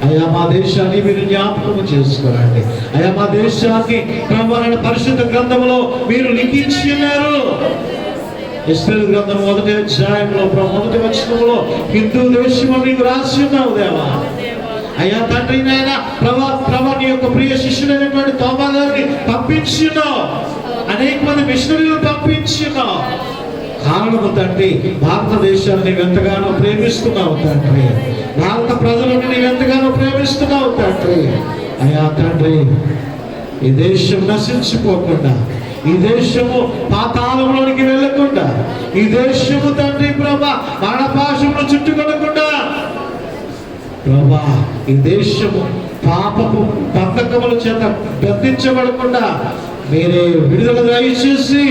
అయ్యా మా దేశాన్ని మీరు జ్ఞాపకం చేసుకోరండి. అయ్యా మా దేశాన్ని ప్రభువైన పరిశుద్ధ గ్రంథంలో మీరు లిఖించి ఉన్నారు. ఎస్తేరు గ్రంథం 1వ అధ్యాయంలో 1వ వచనంలో హిందూ దేశము నీవు రాసి ఉన్నావు దేవా. అయ్యా తండ్రి నాయన ప్రభా నీ యొక్క ప్రియ శిష్యుడైనటువంటి తోమా గారిని పంపించున్నావు. అనేక మంది మిషనరీలు పంపించున్నావు. కారణము తండ్రి భారతదేశాన్ని నీవు ఎంతగానో ప్రేమిస్తున్నావు తండ్రి. భారత ప్రజలను నీవు ఎంతగానో ప్రేమిస్తున్నావు తండ్రి. అయ్యా తండ్రి ఈ దేశం నశించిపోకుండా, ఈ దేశము పాతాళంలోనికి వెళ్ళకుండా, ఈ దేశము తండ్రి ప్రభా మరణపాశమును చుట్టుకొనకుండా ప్రభా ఈ దేశము పాపపు బంధకముల చేత బంధించబడకుండా మీరే విడుదల దయచేసి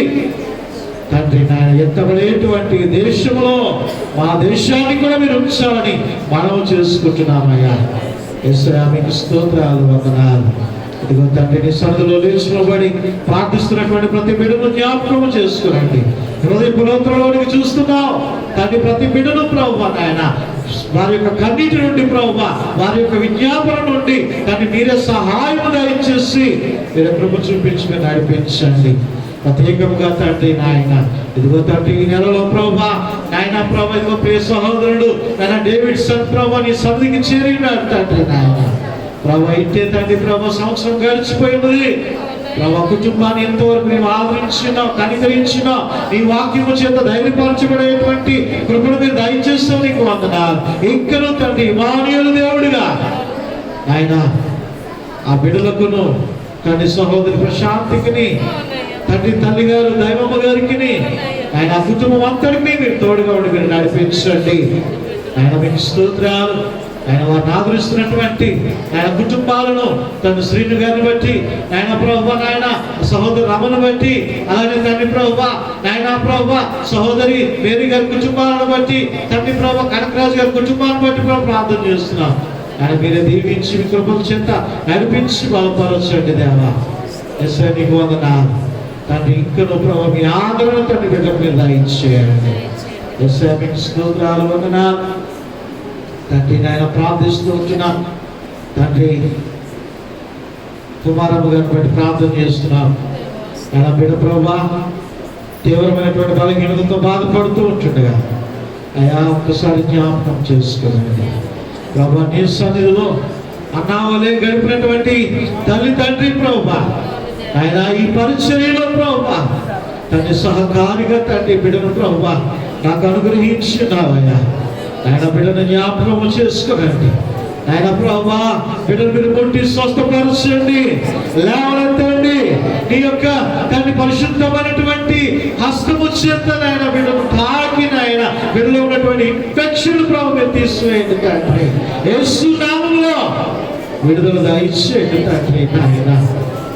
తండ్రి నాయన ఎత్తబడేటువంటి దేశంలో మా దేశాన్ని కూడా మీరు ఉంచాలని మనవి చేసుకుంటున్నామయ్యా. యేసయ్యా మీకు స్తోత్రాలు వందనాలు. ఇదిగో తండ్రి నీ సన్నిధిలో లేచినబడి ప్రార్థిస్తున్నటువంటి ప్రతి బిడ్డను జ్ఞాపకం చేసుకురండి. హృదయ పులోత్రలోనికి చూస్తున్నావు తండ్రి ప్రతి బిడ్డను ప్రభువా నాయన వారి యొక్క కన్నీటి నుండి ప్రభువా వారి యొక్క విజ్ఞాపన నుండి తండ్రి మీరే సహాయం దయచేసి మీరే కృప చూపించి నడిపించండి. ప్రత్యేకంగా తండ్రి నాయన ఇదిగో తండ్రి ఈ నెలలో ప్రభా నాయన ప్రభా ఇదిగో ప్రియ సహోదరుడు నాయన డేవిడ్సన్ ప్రభా నీ సన్నిధికి చేరినాడు తండ్రి నాయన ప్రభా ఇంటే తండ్రి ప్రభా సంవత్సరం గడిచిపోయినది ప్రభా కుటుంబాన్ని ఎంతవరకు మేము ఆదరించినావు, కనికరించినావు. నీ వాక్యము చేత ధైర్యపరచబడేటువంటి కృపను మీరు దయచేస్తావు. నీకు వందనాలు. ఇంకనూ తండ్రి ఇమానుయేలు దేవుడిగా ఆయన ఆ బిడ్డలకును తండ్రి సహోదరి ప్రశాంతికిని తండ్రి తల్లి గారు దైవమ్మ గారికి ఆయన కుటుంబం అంతటికి మీరు తోడుగా ఉండి మీరు నడిపించండి. ఆయన మీకు స్తోత్రాలు. ఆయన వారిని ఆదరిస్తున్నటువంటి ఆయన కుటుంబాలను తండ్రి శ్రీను గారిని బట్టి నాయన ప్రభువా నాయన సహోదరు రమను బట్టి అలాగే తండ్రి ప్రభువా నాయన ప్రభువా సహోదరి మేరీ గారి కుటుంబాలను బట్టి తండ్రి ప్రభువా కనకరాజు గారి కుటుంబాలను బట్టి ప్రార్థన చేస్తున్నాం. ఆయన మీరే దీవించి మీ కృపల చేత నడిపించి బలపరచండి దేవా. యేసయ్యా నీకు వందనాలు తండ్రి. ఇంకనూ ప్రభు మీ ఆదరణ తండ్రి బిడ్డకు మీరు దయచేయండి. యేసయ్యా మీకు స్తోత్రాలు వందనాలు తండ్రి. నాయన ప్రార్థిస్తూ ఉంటున్నాం తండ్రి. కుమారమ్మ గారిని బట్టి ప్రార్థన చేస్తున్నాం. ఆయన బిడ్డ ప్రభా తీవ్రమైనటువంటి బలహీనతతో బాధపడుతూ ఉంటుండగా అయ్యా ఒక్కసారి జ్ఞాపకం చేసుకోండి ప్రభా. నీ సన్నిధిలో అన్నావలే గడిపినటువంటి తల్లి తండ్రి ప్రభా ఆయన ఈ పరిచర్యలో ప్రభా తండ్రి సహకారిగా తండ్రి బిడ్డను ప్రభా నాకు అనుగ్రహించినావయ్యా. ఆయన బిడ్డను జ్ఞాపకము చేసుకోనండి. ఆయన ప్రభా బిడ్డను మీరు కొట్టి స్వస్థపరచండి, లేవనెత్తండి. నీ యొక్క తండ్రి పరిశుద్ధమైనటువంటి హస్తము చేత నాయన బిడ్డను తాకి నాయన బిడ్డలో ఉన్నటువంటి ఇన్ఫెక్షన్ ప్రభు మీరు తీసివేయండి తండ్రి. యేసు నామములో విడుదల దయచేయండి తండ్రి. నాయన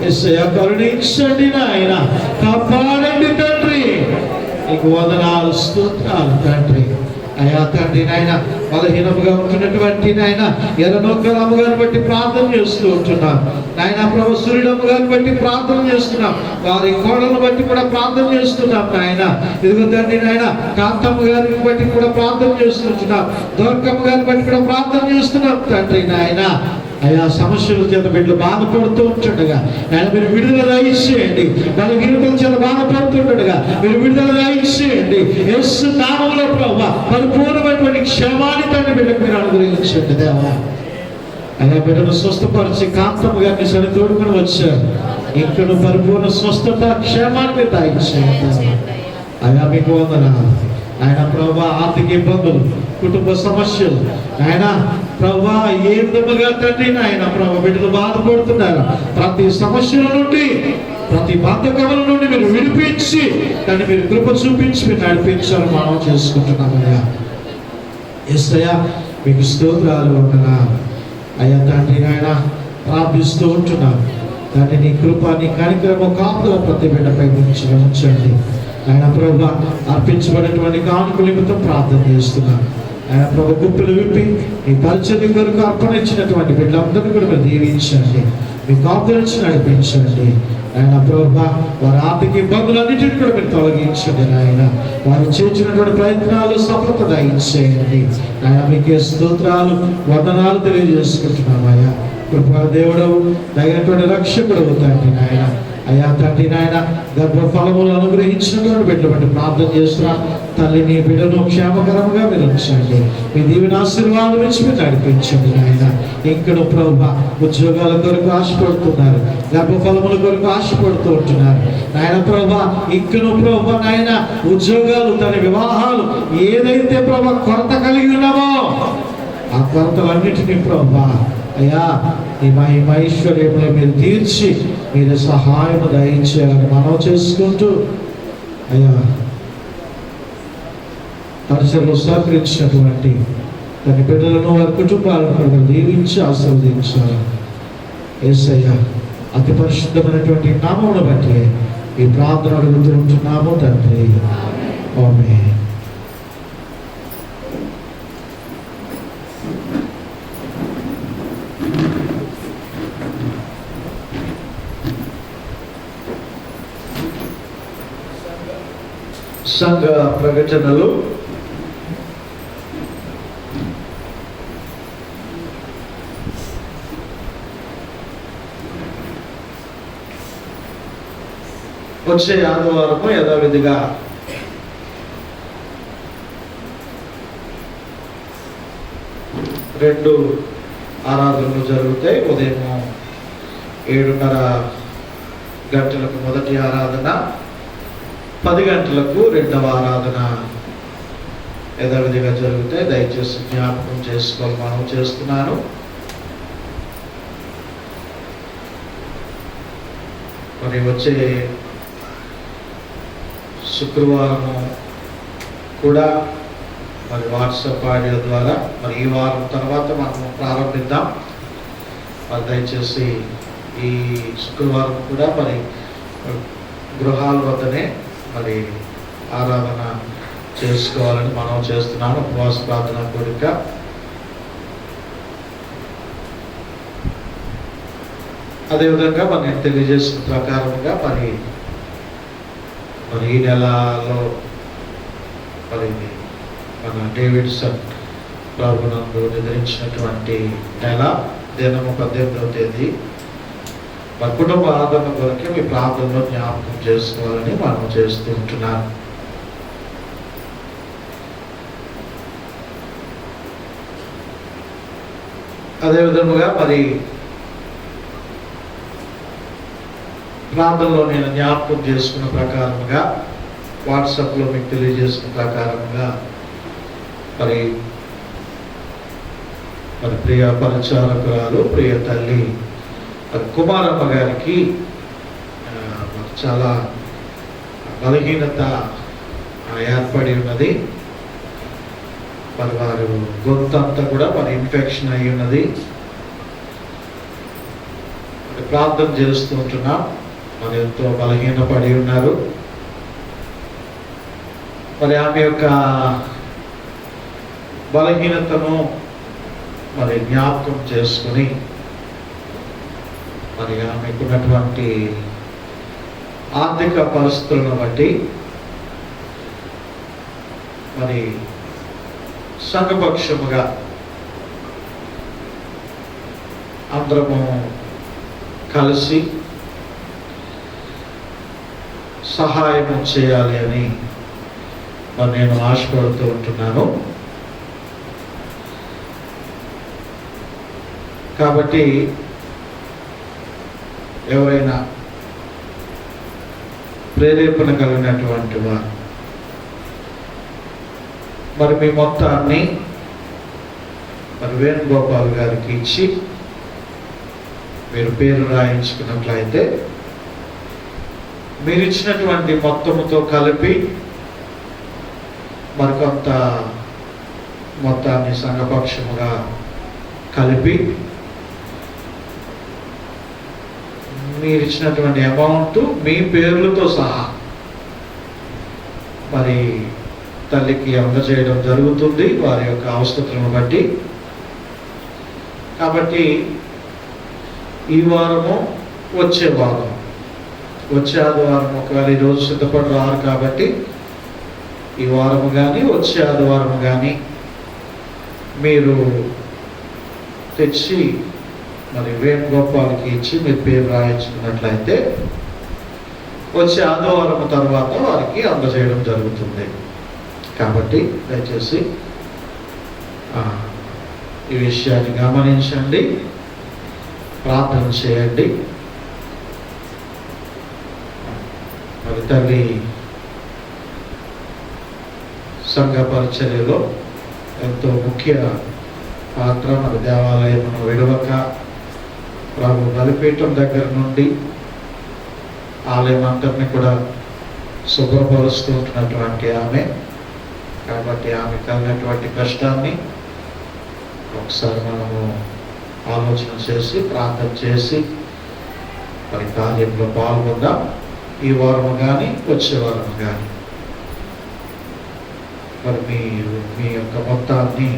యేసయ్యా కరుణించండి నాయన, కాపాడండి తండ్రి. నీకు వందనాలు స్తోత్రాలు తండ్రి. అయ్యా తండ్రి నాయన బలహీనముగా ఉంటున్నటువంటి నాయన ఎర్రనొక్కలమ్మ గారిని బట్టి ప్రార్థన చేస్తూ ఉంటున్నాం నాయన. ప్రభు సూర్యుడమ్మ గారిని బట్టి ప్రార్థన చేస్తున్నాం. వారి కోడలను బట్టి కూడా ప్రార్థన చేస్తున్నాం నాయన. ఇదిగో తండ్రి నాయన కాంతమ్మ గారిని బట్టి కూడా ప్రార్థన చేస్తున్నాం. దొరకమ్మ గారిని బట్టి కూడా ప్రార్థన చేస్తున్నాం తండ్రి నాయన. అయా సమస్యల చేత బిడ్డలు బాధపడుతూ ఉంటుండగా ఆయన మీరు విడుదల దయచేయండి. బలహీనతల చేత బాధపడుతుండగా మీరు విడుదల దయచేయండి. యేసు నామములో ప్రభువా పరిపూర్ణమైనటువంటి క్షేమాన్ని తండ్రి బిడ్డకు మీరు అనుగ్రహించండి దేవా. అలా బిడ్డను స్వస్థపరిచి కాంతమ్మ గారిని సరి తోడుకొని వచ్చారు. ఇక్కడ పరిపూర్ణ స్వస్థత క్షేమాన్ని మీరు దయచేయండి. అయా మీకు వందనాలు. ఆయన ప్రభా ఆర్థిక ఇబ్బందులు, కుటుంబ సమస్యలు, ఆయన ప్రభువా ఏ విధముగా తండ్రి నాయన ప్రభు బిడ్డలు బాధపడుతున్నారు, ప్రతి సమస్యల నుండి ప్రతి బంధకముల నుండి మీరు విడిపించి దాన్ని మీరు కృప చూపించి మీరు నడిపించాలని మనం చేసుకుంటున్నామయ్యా. యేసయ్యా మీకు స్తోత్రాలు వందనా అయ్యా తండ్రి నాయన ప్రార్థిస్తూ ఉంటున్నాం. తండ్రి నీ కృప నీ కార్యక్రమం కాపుల ప్రతి బిడ్డపై ఉంచండి ఆయన ప్రభు. అర్పించబడినటువంటి కానుక నిమిత్తం ప్రార్థన చేస్తున్నాను ఆయన ప్రభు. గుప్పులు విప్పి మీ పరిచయం కొరకు అర్పణించినటువంటి బిడ్డలందరినీ కూడా మీరు దీవించండి, మీ కాపురించి నడిపించండి ఆయన ప్రభు. వారి ఆర్థిక ఇబ్బందులన్నింటినీ కూడా మీరు తొలగించండి నాయన. వారు చేసినటువంటి ప్రయత్నాలు సఫలత దయచేయండి ఆయన. మీకే స్తోత్రాలు వందనాలు తెలియజేసుకుంటున్నామయ్యా. కృపా దేవుడు తగినటువంటి రక్షకుడు తండ్రి నాయన. అయ్యా తండ్రి నాయన గర్భఫలములు అనుగ్రహించినటువంటి బిడ్డలు బట్టి ప్రార్థన చేస్తున్నా తల్లి నీ బిడ్డను క్షేమకరంగా మీరు ఉంచండి, మీ దీవెన ఆశీర్వాదం ఇచ్చి మీరు నడిపించండి నాయన. ఇక్కడ ప్రభు ఉద్యోగాల కొరకు ఆశపడుతున్నారు, గర్భఫలముల కొరకు ఆశపడుతూ ఉంటున్నారు నాయన ప్రభు. ఇక్కడ ప్రభు నాయన ఉద్యోగాలు తన వివాహాలు ఏదైతే ప్రభు కొరత కలిగి ఉన్నామో ఆ కొరతలన్నిటినీ ప్రభు అయ్యా ఈ మహేశ్వర్యంలో మీరు తీర్చి మీరు సహాయం దయచేయాలని మనం చేసుకుంటూ అయ్యా పరిసరలో సహకరించినటువంటి తన బిడ్డలను వారి కుటుంబాలను కూడా దీవించి ఆశీర్వదించాలి. యేసయ్యా అతి పరిశుద్ధమైనటువంటి నామమును బట్టి ఈ ప్రార్థన అడుగుతూ ఉంటున్నాము తండ్రి, ఆమేన్. సంఘ ప్రకటనలు వచ్చే ఆదివారము యథావిధిగా రెండు ఆరాధనలు జరుగుతాయి. ఉదయం 7:30 గంటలకు మొదటి ఆరాధన, 10 గంటలకు రెండవ ఆరాధన యథావిధిగా జరుగుతాయి. దయచేసి జ్ఞాపకం చేసుకోవాలి మనం చేస్తున్నాను. మరి వచ్చే శుక్రవారము కూడా మరి వాట్సాప్ ఆడియో ద్వారా మరి ఈ వారం తర్వాత మనం ప్రారంభిద్దాం. మరి దయచేసి ఈ శుక్రవారం కూడా మరి గృహాల వద్దనే మరి ఆరాధన చేసుకోవాలని మనం చేస్తున్నాను. ఉపవాస ప్రార్థన కోరిక. అదేవిధంగా మరి నేను తెలియజేసిన ప్రకారంగా మరి ఈ నెలలో మరి మన డేవిడ్సన్ ప్రభునందు నిద్రించినటువంటి నెల దినము 18వ తేదీ మరి కుటుంబ ఆదరణ కొరకే మీ ప్రాంతంలో జ్ఞాపకం చేసుకోవాలని మనం చేస్తూ ఉంటున్నాను. అదేవిధముగా మరి ప్రాంతంలో నేను జ్ఞాపకం చేసుకున్న ప్రకారముగా వాట్సాప్లో మీకు తెలియజేసిన ప్రకారముగా మరి ప్రియ పరిచారకురాలు ప్రియ తల్లి కుమారమ్మ గారికి చాలా బలహీనత ఏర్పడి ఉన్నది. మరి వారు గొంతంతా కూడా మరి ఇన్ఫెక్షన్ అయి ఉన్నది. ప్రార్థన చేస్తూ ఉంటున్నాం. మరి ఎంతో బలహీనపడి ఉన్నారు. మరి ఆమె యొక్క బలహీనతను మరి జ్ఞాపకం చేసుకుని మరి ఆమెకున్నటువంటి ఆర్థిక పరిస్థితులను బట్టి మరి సంఘపక్షముగా అందరము కలిసి సహాయం చేయాలి అని మరి నేను ఆశపడుతూ ఉంటున్నాను. కాబట్టి ఎవరైనా ప్రేరేపణ కలిగినటువంటి వారు మరి మీ మొత్తాన్ని మరి వేణుగోపాల్ గారికి ఇచ్చి మీరు పేరు రాయించుకున్నట్లయితే మీరు ఇచ్చినటువంటి మొత్తముతో కలిపి మరికొంత మొత్తాన్ని సంఘపక్షముగా కలిపి మీరు ఇచ్చినటువంటి అమౌంట్ మీ పేర్లతో సహా మరి తల్లికి అందజేయడం జరుగుతుంది వారి యొక్క అవసరతలను బట్టి. కాబట్టి ఈ వారము వచ్చే ఆదివారం ఒకవేళ ఈరోజు సిద్ధపడి రారు కాబట్టి ఈ వారము కానీ వచ్చే ఆదివారం కానీ మీరు తెచ్చి మరి వేణుగోపాల్కి ఇచ్చి మీరు పేరు రాయించుకున్నట్లయితే వచ్చే ఆదివారం తర్వాత వారికి అందజేయడం జరుగుతుంది. కాబట్టి దయచేసి ఈ విషయాన్ని గమనించండి, ప్రార్థన చేయండి. మరి తల్లి సంఘ పరిచర్యలో ఎంతో ముఖ్య పాత్ర. మరి దేవాలయమును విడవక ప్రభు బలిపీఠం దగ్గర నుండి ఆలయం అంతటిని కూడా శుభ్రపరుస్తూ ఉంటున్నటువంటి ఆమె. కాబట్టి ఆమె కలిగినటువంటి కష్టాన్ని ఒకసారి మనము ఆలోచన చేసి ప్రార్థన చేసి మరి కార్యంలో పాల్గొందాం. ఈ వారం కానీ వచ్చే వారం కానీ మరి మీ యొక్క మొత్తాన్ని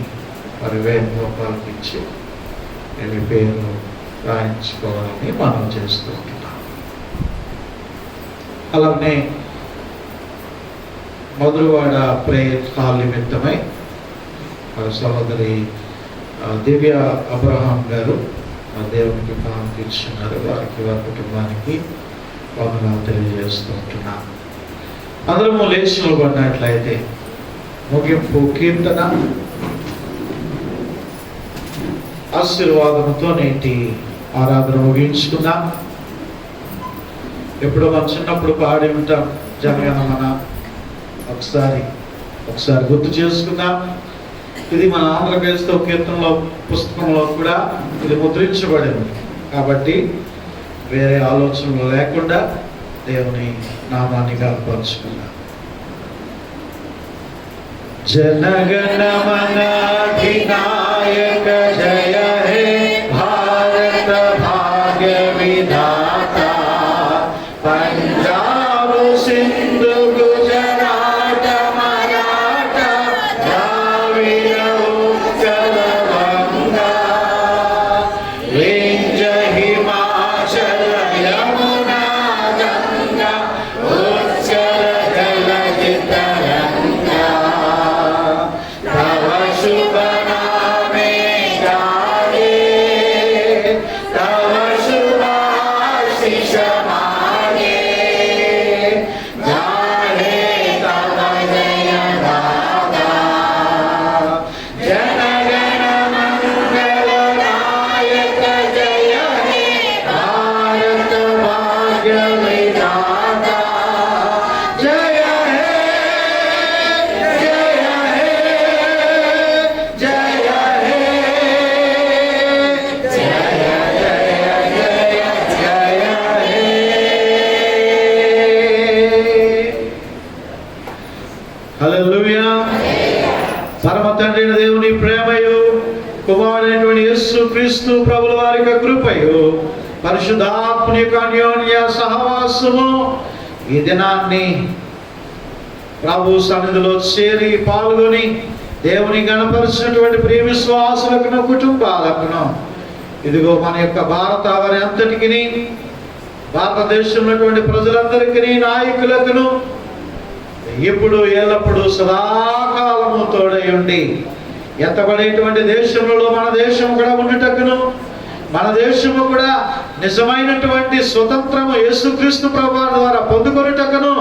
మరి వేణుగోపాల్కి ఇచ్చి మీ పేరు రాయించుకోవాలని మనం చేస్తూ ఉంటున్నాం. అలానే మధురవాడ ప్రేయర్ హాల్ నిమిత్తమై సహోదరి దివ్య అబ్రహాం గారు దేవునికి కానుక ఇచ్చున్నారు. వారికి వారి కుటుంబానికి వందనాలు తెలియజేస్తూ ఉంటున్నాం. అందరము లేచి నిలబడినట్లయితే ముగింపు కీర్తన ఆశీర్వాదంతో నేటి ఆరాధన ముగించుకుందాం. ఎప్పుడో మనం చిన్నప్పుడు పాడి ఉంటాం జనగణమన. ఒకసారి గుర్తు చేసుకుందాం. ఇది మన ఆంధ్రప్రదేశ్తో కీర్తనలో పుస్తకంలో కూడా ఇది ముద్రించబడింది. కాబట్టి వేరే ఆలోచనలు లేకుండా దేవుని నామాన్ని కనపరుచుకుందాం. జనగణమన అధినాయక జయ హే భారత భాగ్య విధాత పంజాబ్ సింధు గుజరాత మరాఠ ద్రావిడ ఉత్కల వంగా వింధ్య హిమాచల యమునా గంగా ఉత్కల జలధి తరంగా తవ శుభ నామే గాయే తవ శుభాశిష మాగే గాయే తవ జయ గాథా జనగణ మంగళ నాయక జయ హే భారత భాగ్య విధాత జయ హే జయ హే జయ హే జయ జయ హే. హల్లెలూయా. పరమ తండ్రి అయిన దేవుని ప్రేమయు కుమారుడైనటువంటి యేసు క్రీస్తు ప్రభుల వారి యొక్క కృపయు పరిశుద్ధాత్మని యొక్క అన్యోన్య సహవాసము ఈ దినాన్ని ప్రభు సన్నిధిలో చేరి పాల్గొని దేవుని గణపరిచినటువంటి ప్రియ విశ్వాసులకును కుటుంబాలకును ఇదిగో మన యొక్క భారతావరి అంతటికి భారతదేశంలో ప్రజలందరికీ నాయకులకును ఇప్పుడు ఎల్లప్పుడూ సదాకాలము తోడై ఉండి ఎత్తబడేటువంటి దేశంలో మన దేశం కూడా ఉండుటకును మన దేశము కూడా నిజమైనటువంటి స్వతంత్రము యేసుక్రీస్తు ప్రభువు ద్వారా పొందుకొనుటకును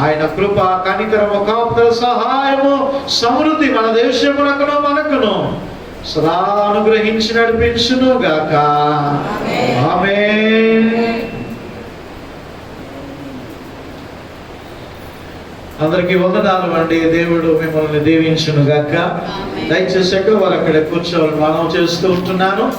ఆయన కృప కనికరము కాపుదల సహాయము సమృద్ధి మన దేశమునకును మనకును సదా అనుగ్రహించి నడిపించును గాక. ఆమేన్. అందరికీ వందనాలు అండి. దేవుడు మిమ్మల్ని దీవించును గాక. దయచేసి వారు అక్కడ కూర్చోవాలని మనం చేస్తూ ఉంటున్నాను.